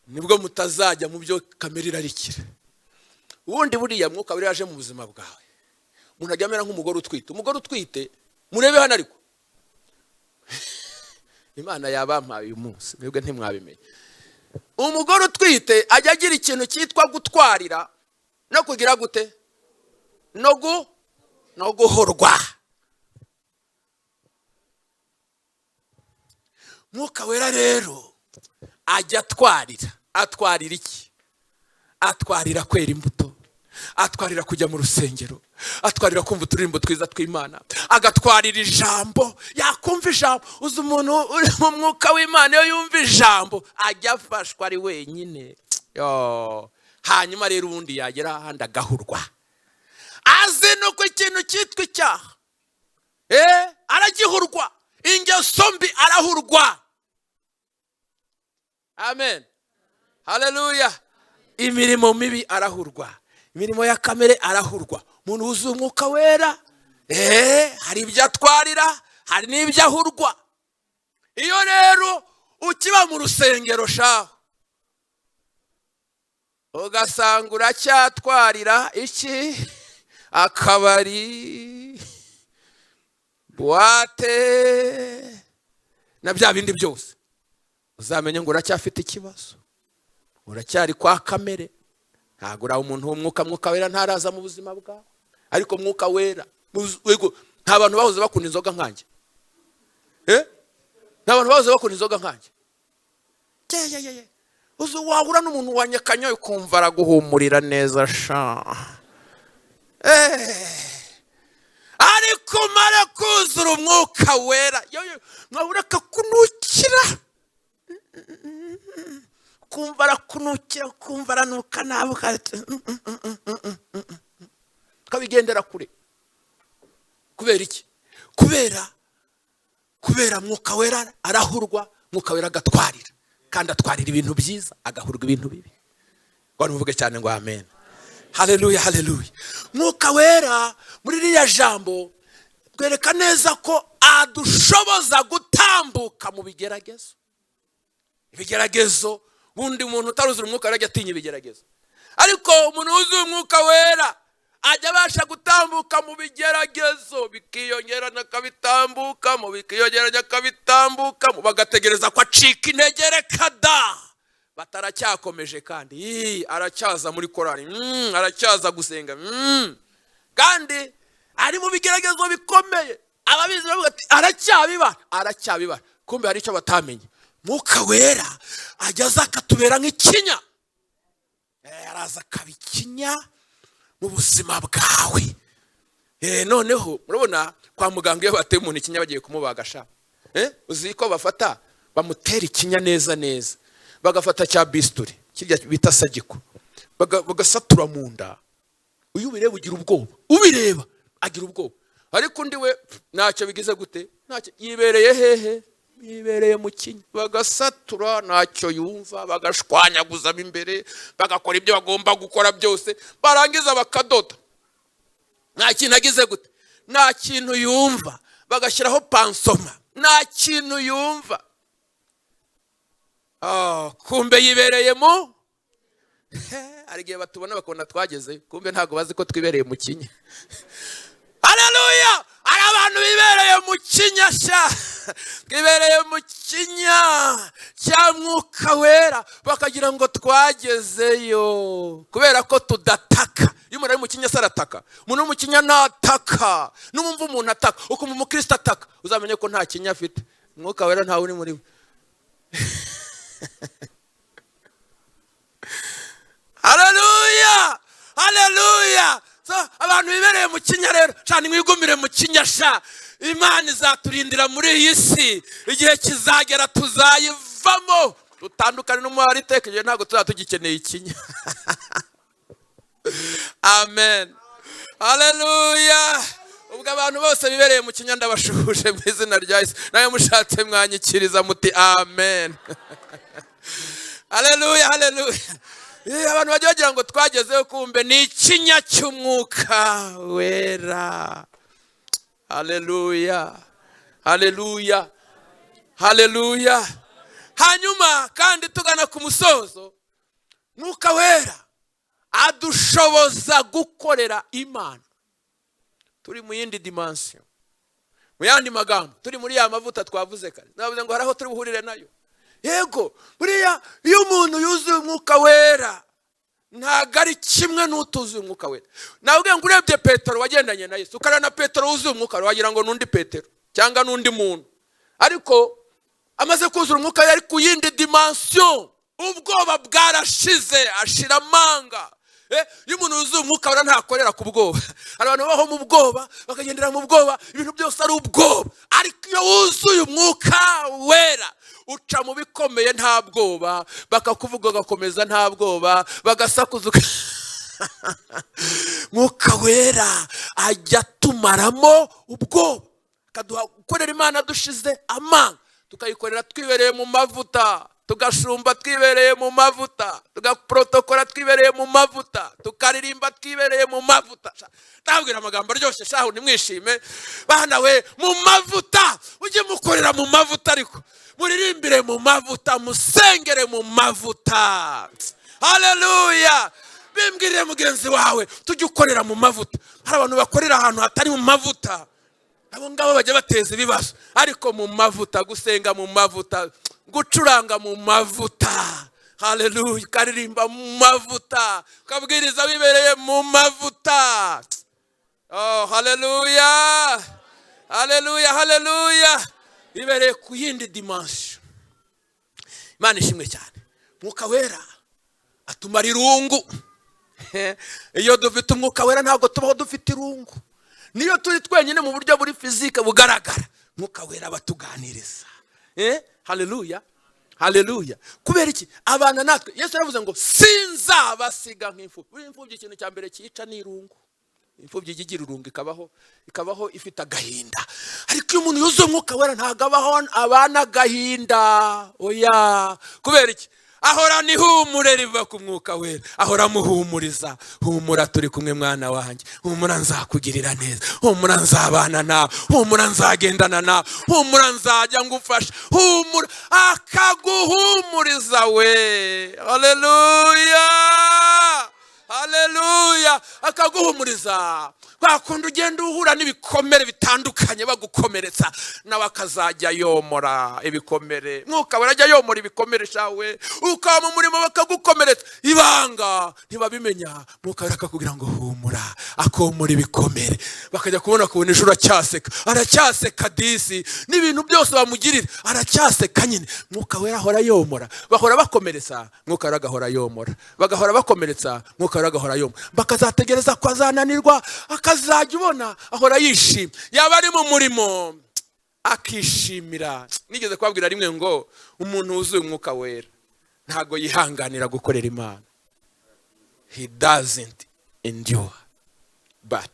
nibwo mutazajya mu byo kamere irarikira. Ubundi buriya Mwuka Wera yaje mu buzima bwawe, umuntu ajya amera nk'umugore utwite. Umugore utwite murebe hano, ariko Imana yabampaye uyu munsi, mwebwe ntimwabimenye. Umugore utwite ajya agira ikintu cyitwa gutwarira no kugira gute? No guhorwa. Mwuka Wera rero ajya atwarira iki? Atwarira kwera imbuto, atwarira kujya mu rusengero, atwarira kumva uturirimbo twiza tw'Imana, agatwarira ijambo. Yakumva ijambo. Uzi umuntu uri mu mwuka w'Imana iyo yumva ijambo ajya afashwa ari wenyine. Hanyuma rero ubundi yagera ahandi agahurwa. Azi nuko ikintu cyitwa icyaha aragihurwa, ingeso mbi arahurwa. Amen, haleluya. Imirimo mibi arahurwa, imirimo ya kamere arahurwa. Umuntu wuzuye Umwuka Wera hari ibyo atwarira, hari n'ibyo ahurwa. Iyo rero ukiba mu rusengero shaho ugasanga uracyatwarira iki? Akabari, buwate na bya bindi byose, uzamenye ngo uracyafite ikibazo, uracyari kwa kamere. Ntabwo uri umuntu w'umwuka. Mwuka Wera ntaraza mu buzima bwawe, ariko Mwuka Wera nta bantu bahoze bakunda inzoga nkanjye. Nta bantu bahoze bakunda inzoga nkanjye. Uzi wahura n'umuntu wanyekanyoye ukumva araguhumurira neza sha. Ariko mara kuzura Umwuka Wera mwabura kakunukira, kumva arakunukira, kumva aranuka nawe kabigendera kure. Kubera iki? Kubera Mwuka Wera arahurwa. Mwuka Wera agatwarira, kandi atwarira ibintu byiza, agahurwa ibintu bibi. Ngo muvuge cyane ngo amen. Haleluya, haleluya. Mwuka Wera muri ririya jambo twereka neza ko adushoboza gutambuka mu bigeragezo. Ibigeragezo bundi umuntu utaruzura Umwuka Wera ajya atinya ibigeragezo, ariko umuntu wuzuye Umwuka Wera ajya abasha gutambuka mu bigeragezo, bikiyongerana akabitambukamo, bikiyongerana akabitambukamo, bagategereza ko acika intege. Reka da, bataracyakomeje kandi aracyaza muri korari, aracyaza gusenga, kandi ari mu bigeragezo bikomeye. Ababizi bavuga ati aracyabibara. Kumbe hari icyo batamenye. Mwuka Wera ajyaza akatubera nk'ikinya. Araza akabikinya mu buzima bwawe. Noneho murabona kwa muganga iyo bateye umuntu ikinya bagiye kumubaga sha, uzi ko bamutera ikinya neza, bagafata cya bisturi kirya bita sagiko, bagasatura mu nda. Uyu ubireba ugira ubwoba, ubireba agira ubwoba. Ariko undi we ntacyo bigize gute? Ntacyo, yibereye hehe? Yibereye mu kinya. Bagasatura ntacyo yumva, bagashwanyaguza imbere, bagakora ibyo bagomba gukora byose, barangiza bakadoda. Nta kintu agize gute? Nta kintu yumva. Bagashyiraho pansoma, nta kintu yumva. Kumbe yibereye mu hari igihe batubona bakabona twageze, kumbe ntabwo bazi ko twibereye mu kinya. Haleluya! Hari abantu bibereye mu kinya sha, twibereye mu kinya cya Mwuka Wera, bakagira ngo twagezeyo kubera ko tudataka. iyo umuntu ari mu kinya sarataka, umuntu mu kinya nataka, numva umuntu ataka, ukumva umukristo ataka, uzamenye ko nta kinya afite. Mwuka wera ntawe uri muri we. Haleluya, haleluya. So abantu bibereye mu kinya rero, cyane mwigumire mu kinya sha. Imana izaturindira muri iyi si, igihe kizagera tuzayivamo, tutandukane n'umuhari tekeje, ntabwo tuzatugikeneye ikinya. Amen, haleluya. Ubwo abantu bose bibereye mu kinya ndabashuhuje mu izina rya Yesu, nawe mushatse mwanyikiriza muti amen. Haleluya, haleluya. Abantu bajya bagira ngo twagezeho, kumbe ni ikinya cy'Umwuka Wera. Haleluya, haleluya, haleluya. Hanyuma kandi tugana ku musozo, Mwuka Wera adushoboza gukorera Imana. Turi mu yindi dimension, mu yandi magambo, turi muri ya mavuta twavuze kare. Navuze ngo haraho turi buhurire nayo. Yego, buriya iyo umuntu yuzuye Umwuka Wera ntago ari kimwe n'utuzuye Umwuka Wera. Navuga ngo urebye Petero wagendanye na Yesu, ukarana na Petero wuzuye Umwuka Wera, wagira ngo nundi Petero cyangwa nundi muntu. Ariko amaze kuzura Umwuka Wera ari ku yindi dimension, ubwoba bwarashize, ashira amanga. Iyo umuntu yuzuye Umwuka Wera ntakorera ku bwoba. Hari abantu baho mu bwoba, bakagendera mu bwoba, ibintu byose ari ubwoba. Ariko iyo wuzuye Umwuka Wera uca mu bikomeye nta bwoba, bakakuvuga gakomeza nta bwoba, bagasakuza. Mwuka Wera ajya tumaramo ubwoba, akaduha gukorera Imana dushize amanga, tukayikorera twibereye mu mavuta, tugashumba twibereye mu mavuta, tugaprotokora twibereye mu mavuta, tukaririmba twibereye mu mavuta. Ndabwira amagambo aryoshye shaho nimwishime bana we, mu mavuta. Ujye mukorera mu mavuta, ariko muririmbire mu mavuta, musengere mu mavuta. Haleluya. Bimbwirire mugenzi wawe, tujye ukorera mu mavuta. Hari abantu bakorera ahantu hatari mu mavuta, abo ngabo bajya bateza ibibazo. Ariko mu mavuta, gusenga mu mavuta, gucuranga mu mavuta. Haleluya. Karirimba mu mavuta, kabwiriza wibereye mu mavuta. Oh, haleluya, haleluya, haleluya. Bibereye ku yindi dimension. Imana ishimwe cyane. Mwuka Wera atumara irungu. Iyo dufite Umwuka Wera ntabwo tubaho dufite irungu. Niyo turi twenyine mu buryo buri fizike bugaragara, Mwuka Wera batuganiriza. Haleluya, haleluya. Kubera iki? Abana natwe Yesu aravuze ngo sinzabasiga nk'imfubyi. Buri imfubyi ikintu cya mbere cyica ni irungu. Imfubyi igira urungu, ikabaho ifite agahinda. Ariko iyo umuntu yuzuye Umwuka Wera ntago abaho abana agahinda. Oya. Kubera iki? Ahora ni humure riva ku Mwuka Wera, ahora muhumuriza. Humura, turi kumwe mwana wanjye, humura nzakugirira neza, humura nzabana nawe, humura nzagendana nawe, humura nzajya ngufasha, humura. Akaguhumuriza we. Haleluya, haleluya. Akaguhumuriza. Bakunda ugenda uhura n'ibikomere bitandukanye bagukomeretsa, nawe akazajya yomora ibikomere. Mwuka Wera ajya yomora ibikomere shawe, ukaba mu murimo bakagukomeretsa, ibanga ntibabimenya. Mwuka Wera akakubwira ngo humura, akomora ibikomere. Bakajya kubona ijuru aracyaseka disi, n'ibintu byose bamugirira aracyaseka nyine. Mwuka Wera ahora yomora. Bahora bakomeretsa, Mwuka Wera agahora yomora. Bagahora bakomeretsa, Mwuka Wera agahora yomora. Bakazategereza ko azananirwa, akazajya ubona ahora yishimye. Yaba ari mu murimo akishimira. Nigeze kubabwira rimwe ngo umuntu wuzuye Umwuka Wera ntago yihanganira gukorera Imana. He doesn't endure, but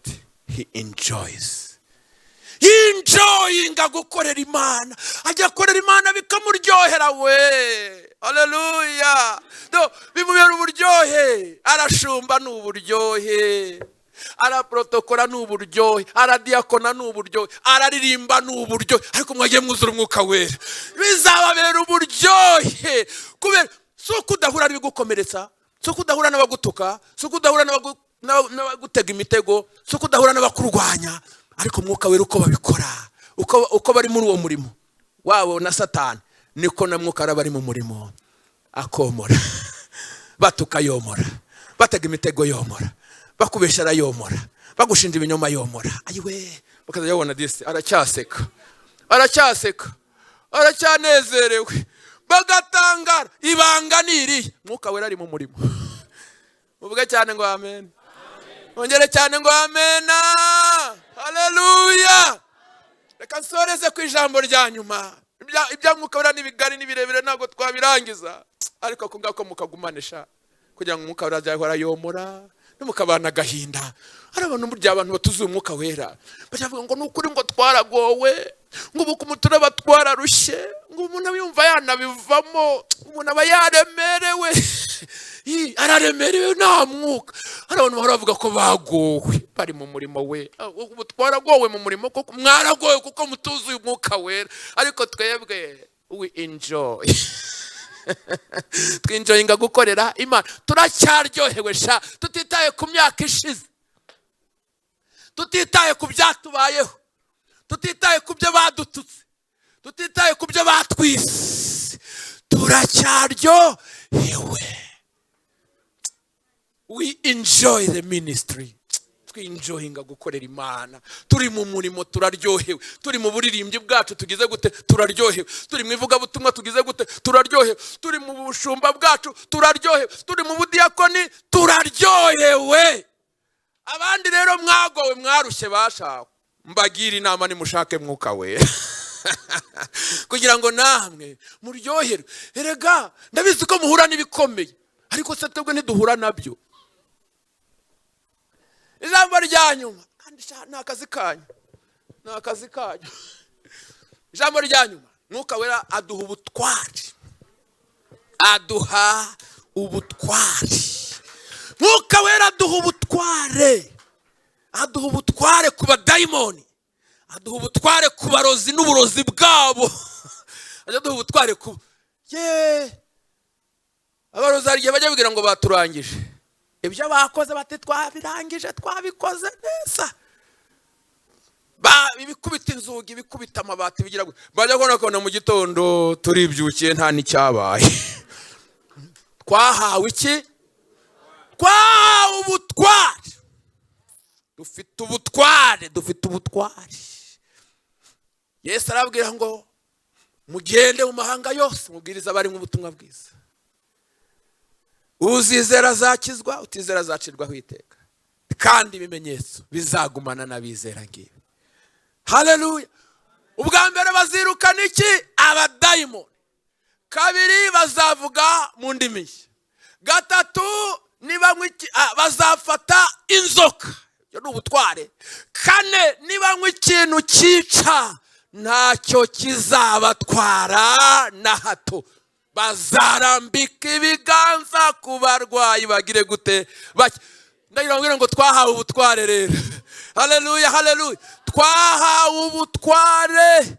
he enjoys. Enjoying gukorera Imana. Ajya korera Imana bikamuryohera we. Haleluya. Bimubera uburyohe. Arashumba n'uburyohe, araprotokora n'uburyohe, aradiakona n'uburyohe, araririmba n'uburyohe. Ariko mwagiye mwuzura Umwuka Wera bizababera uburyohe. Kubera soko udahura n'ibigukomeretsa, soko udahura n'abagutuka, soko udahura n'abagutega imitego, soko udahura n'abakurwanya. Ariko Mwuka Wera uko babikora, uko bari muri uwo murimo wabo na Satani, niko na Mwuka Wera bari mu murimo akomora. Batuka yomora, batega imitego yomora, bakubesha arayomora, bagushinja ibinyoma yomora. Ayiwe bakaza yabona disi aracyaseka, aracyanezerewe, bagatangara. Ibanga niriye, Mwuka Wera ari mu murimo. Muvuge cyane ngo amen. Ongere cyane ngo amen. Haleluya. Reka nsoreze ku ijambo rya nyuma. Ibya Mwuka Wera n'ibigari n'ibirebire ntabwo twabirangiza, ariko ko ngako mukagumanisha kugira ngo Mwuka Wera azahora yomora n'umukabana gahinda. Hari abantu burya abantu batuzuye Mwuka Wera bavuga ngo nukuri ngo twaragowe, ngo ubu kumutura batwararushe, ngo umuntu abiyumva yanabivamo, umuntu aba yaremerewe. Araremerewe nta Mwuka. Hari abantu baravuga ko bagowe bari mu murimo we. Ubu twaragowe mu murimo kuko mwaragowe kuko mutuzuye Mwuka Wera, ariko twebwe we enjoy. Twinjoyinga gukorera Imana, turacyaryohewe sha, tutitaye ku myaka ishize, tutitaye ku byatubayeho, tutitaye ku byo badututse, tutitaye ku byo batwise, turacyaryohewe. We enjoy the ministry. Twinjoyinga gukorera Imana, turi mu murimo turaryohewe, turi mu buririmbyi bwacu tugize gute turaryohewe, turi mu ivuga butumwa tugize gute turaryohewe, turi mu bushumba bwacu turaryohewe, turi mu budiyakoni turaryohewe. Abandi rero mwagowe mwarushye bashaka, mbagira inama nimushake Mwuka Wera kugira ngo namwe muryoherwe. Erega ndabizi ko muhura n'ibikomeye, ariko se twebwe ntiduhura nabyo. Ijambo rya nyuma kandi ni akazi kanyu, ni akazi kanyu. Ijambo rya nyuma, Mwuka Wera aduha ubutwari, aduha ubutwari. Mwuka Wera aduha ubutware, aduha ubutware ku badayimoni, aduha ubutware ku barozi n'uburozi bwabo, aduha ubutware ku abarozi hari igihe bajya bigira ngo baturangije. Ibyo bakoze bati twabirangije, twabikoze neza, ibikubita inzugi, ibikubita amabati, bigira bajya kubona mu gitondo turibyukiye nta n'icyabaye. Twahawe iki? Twahawe ubutware. Dufite ubutware, dufite ubutware. Yesu arabwira ngo mugende mu mahanga yose mubwiriza abari mu butumwa bwiza. Uzizera azakizwa, utizera azacirwaho iteka, kandi ibimenyetso bizagumana n'abizera ngibi. Haleluya. Ubwa mbere bazirukana iki? Abadayimoni. Kabiri bazavuga mu ndimi nshya. Gatatu nibanywa iki? Bazafata inzoka. Yo ni ubutware. Kane nibanywa ikintu cyica ntacyo kizabatwara na hato. Bazarambika ibiganza ku barwayi bagire gute bake. Ndagira ngo twahawe ubutware rero. Haleluya, haleluya. Twahawe ubutware.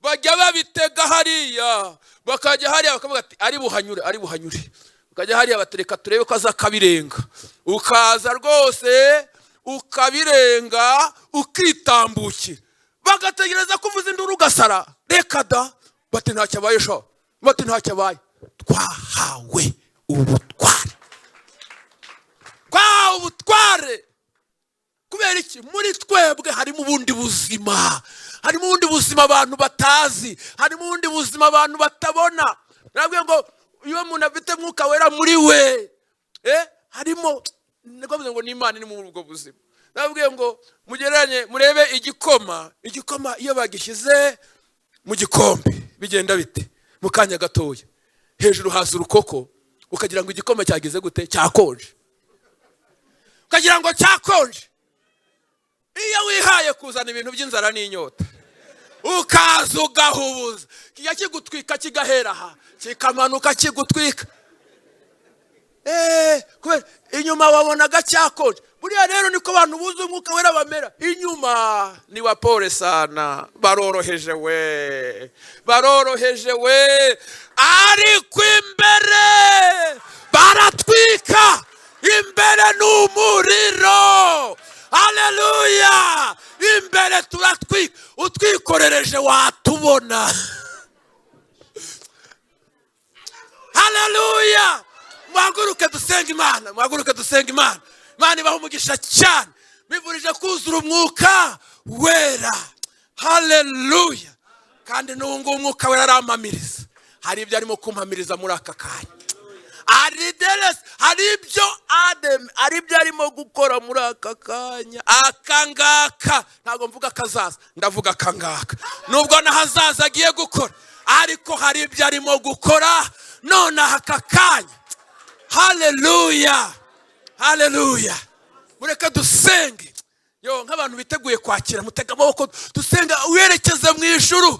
Bajya babitega hariya, bakajya hariya bakavuga ati ari buhanyure, ari buhanyure. Bakajya hariya batereka turebe ko azakabirenga. Ukaza rwose ukabirenga ukitambukira. Bagategereza kuvuza induru ugasara. Reka da, bati ntacyo abaye sha. Bati ntacyo abaye. Twahawe ubutware. Twahawe ubutware. Kubera iki? Muri twebwe harimo ubundi buzima. Harimo ubundi buzima abantu batazi. Harimo ubundi buzima abantu batabona. Nabwiye ngo iyo umuntu afite Mwuka Wera muri we, harimo ngo n'Imana ni muri ubwo buzima. Nabwiye ngo mugeranye murebe igikoma. Igikoma iyo bagishyize mu gikombe bigenda bite? Mu kanya gatoya hejuru hasi urukoko, ukagira ngo igikoma cyageze gute? Cyakonje. Ukagira ngo cyakonje. Iyo wihaye kuzana ibintu by'inzara n'inyota, ukaza ugahubuza, kijya kigutwika kigahera aha, kikamanuka kigutwika. Kubera inyuma wabonaga cyakonje. Buriya rero niko abantu buze Umwuka Wera bamera. Inyuma ni wapole sana, baroroheje we, baroroheje we, ariko imbere baratwika. Imbere n'umuriro. Haleluya. Imbere turatwika. Utwikorereje watubona. Haleluya. Mwaguruke dusenga Imana, mwaguruke dusenga Imana. Imana ibaha umugisha cyane. Bivurije kuzura umwuka wera. Haleluya. Kandi n'ubu umwuka wera arampamiriza. Hari ibyo arimo kumpamiriza muri aka kanya. Hari ibyo arimo gukora muri aka kanya. Akangaka ntabwo mvuga kazaza, ndavuga akangaka. Nubwo nahazaza agiye gukora, ariko hari ibyo arimo gukora none aka kanya. Haleluya. Haleluya. Mureka dusenge. Nk'abantu biteguye kwakira, mutega amaboko dusenga werekeze mu ijuru.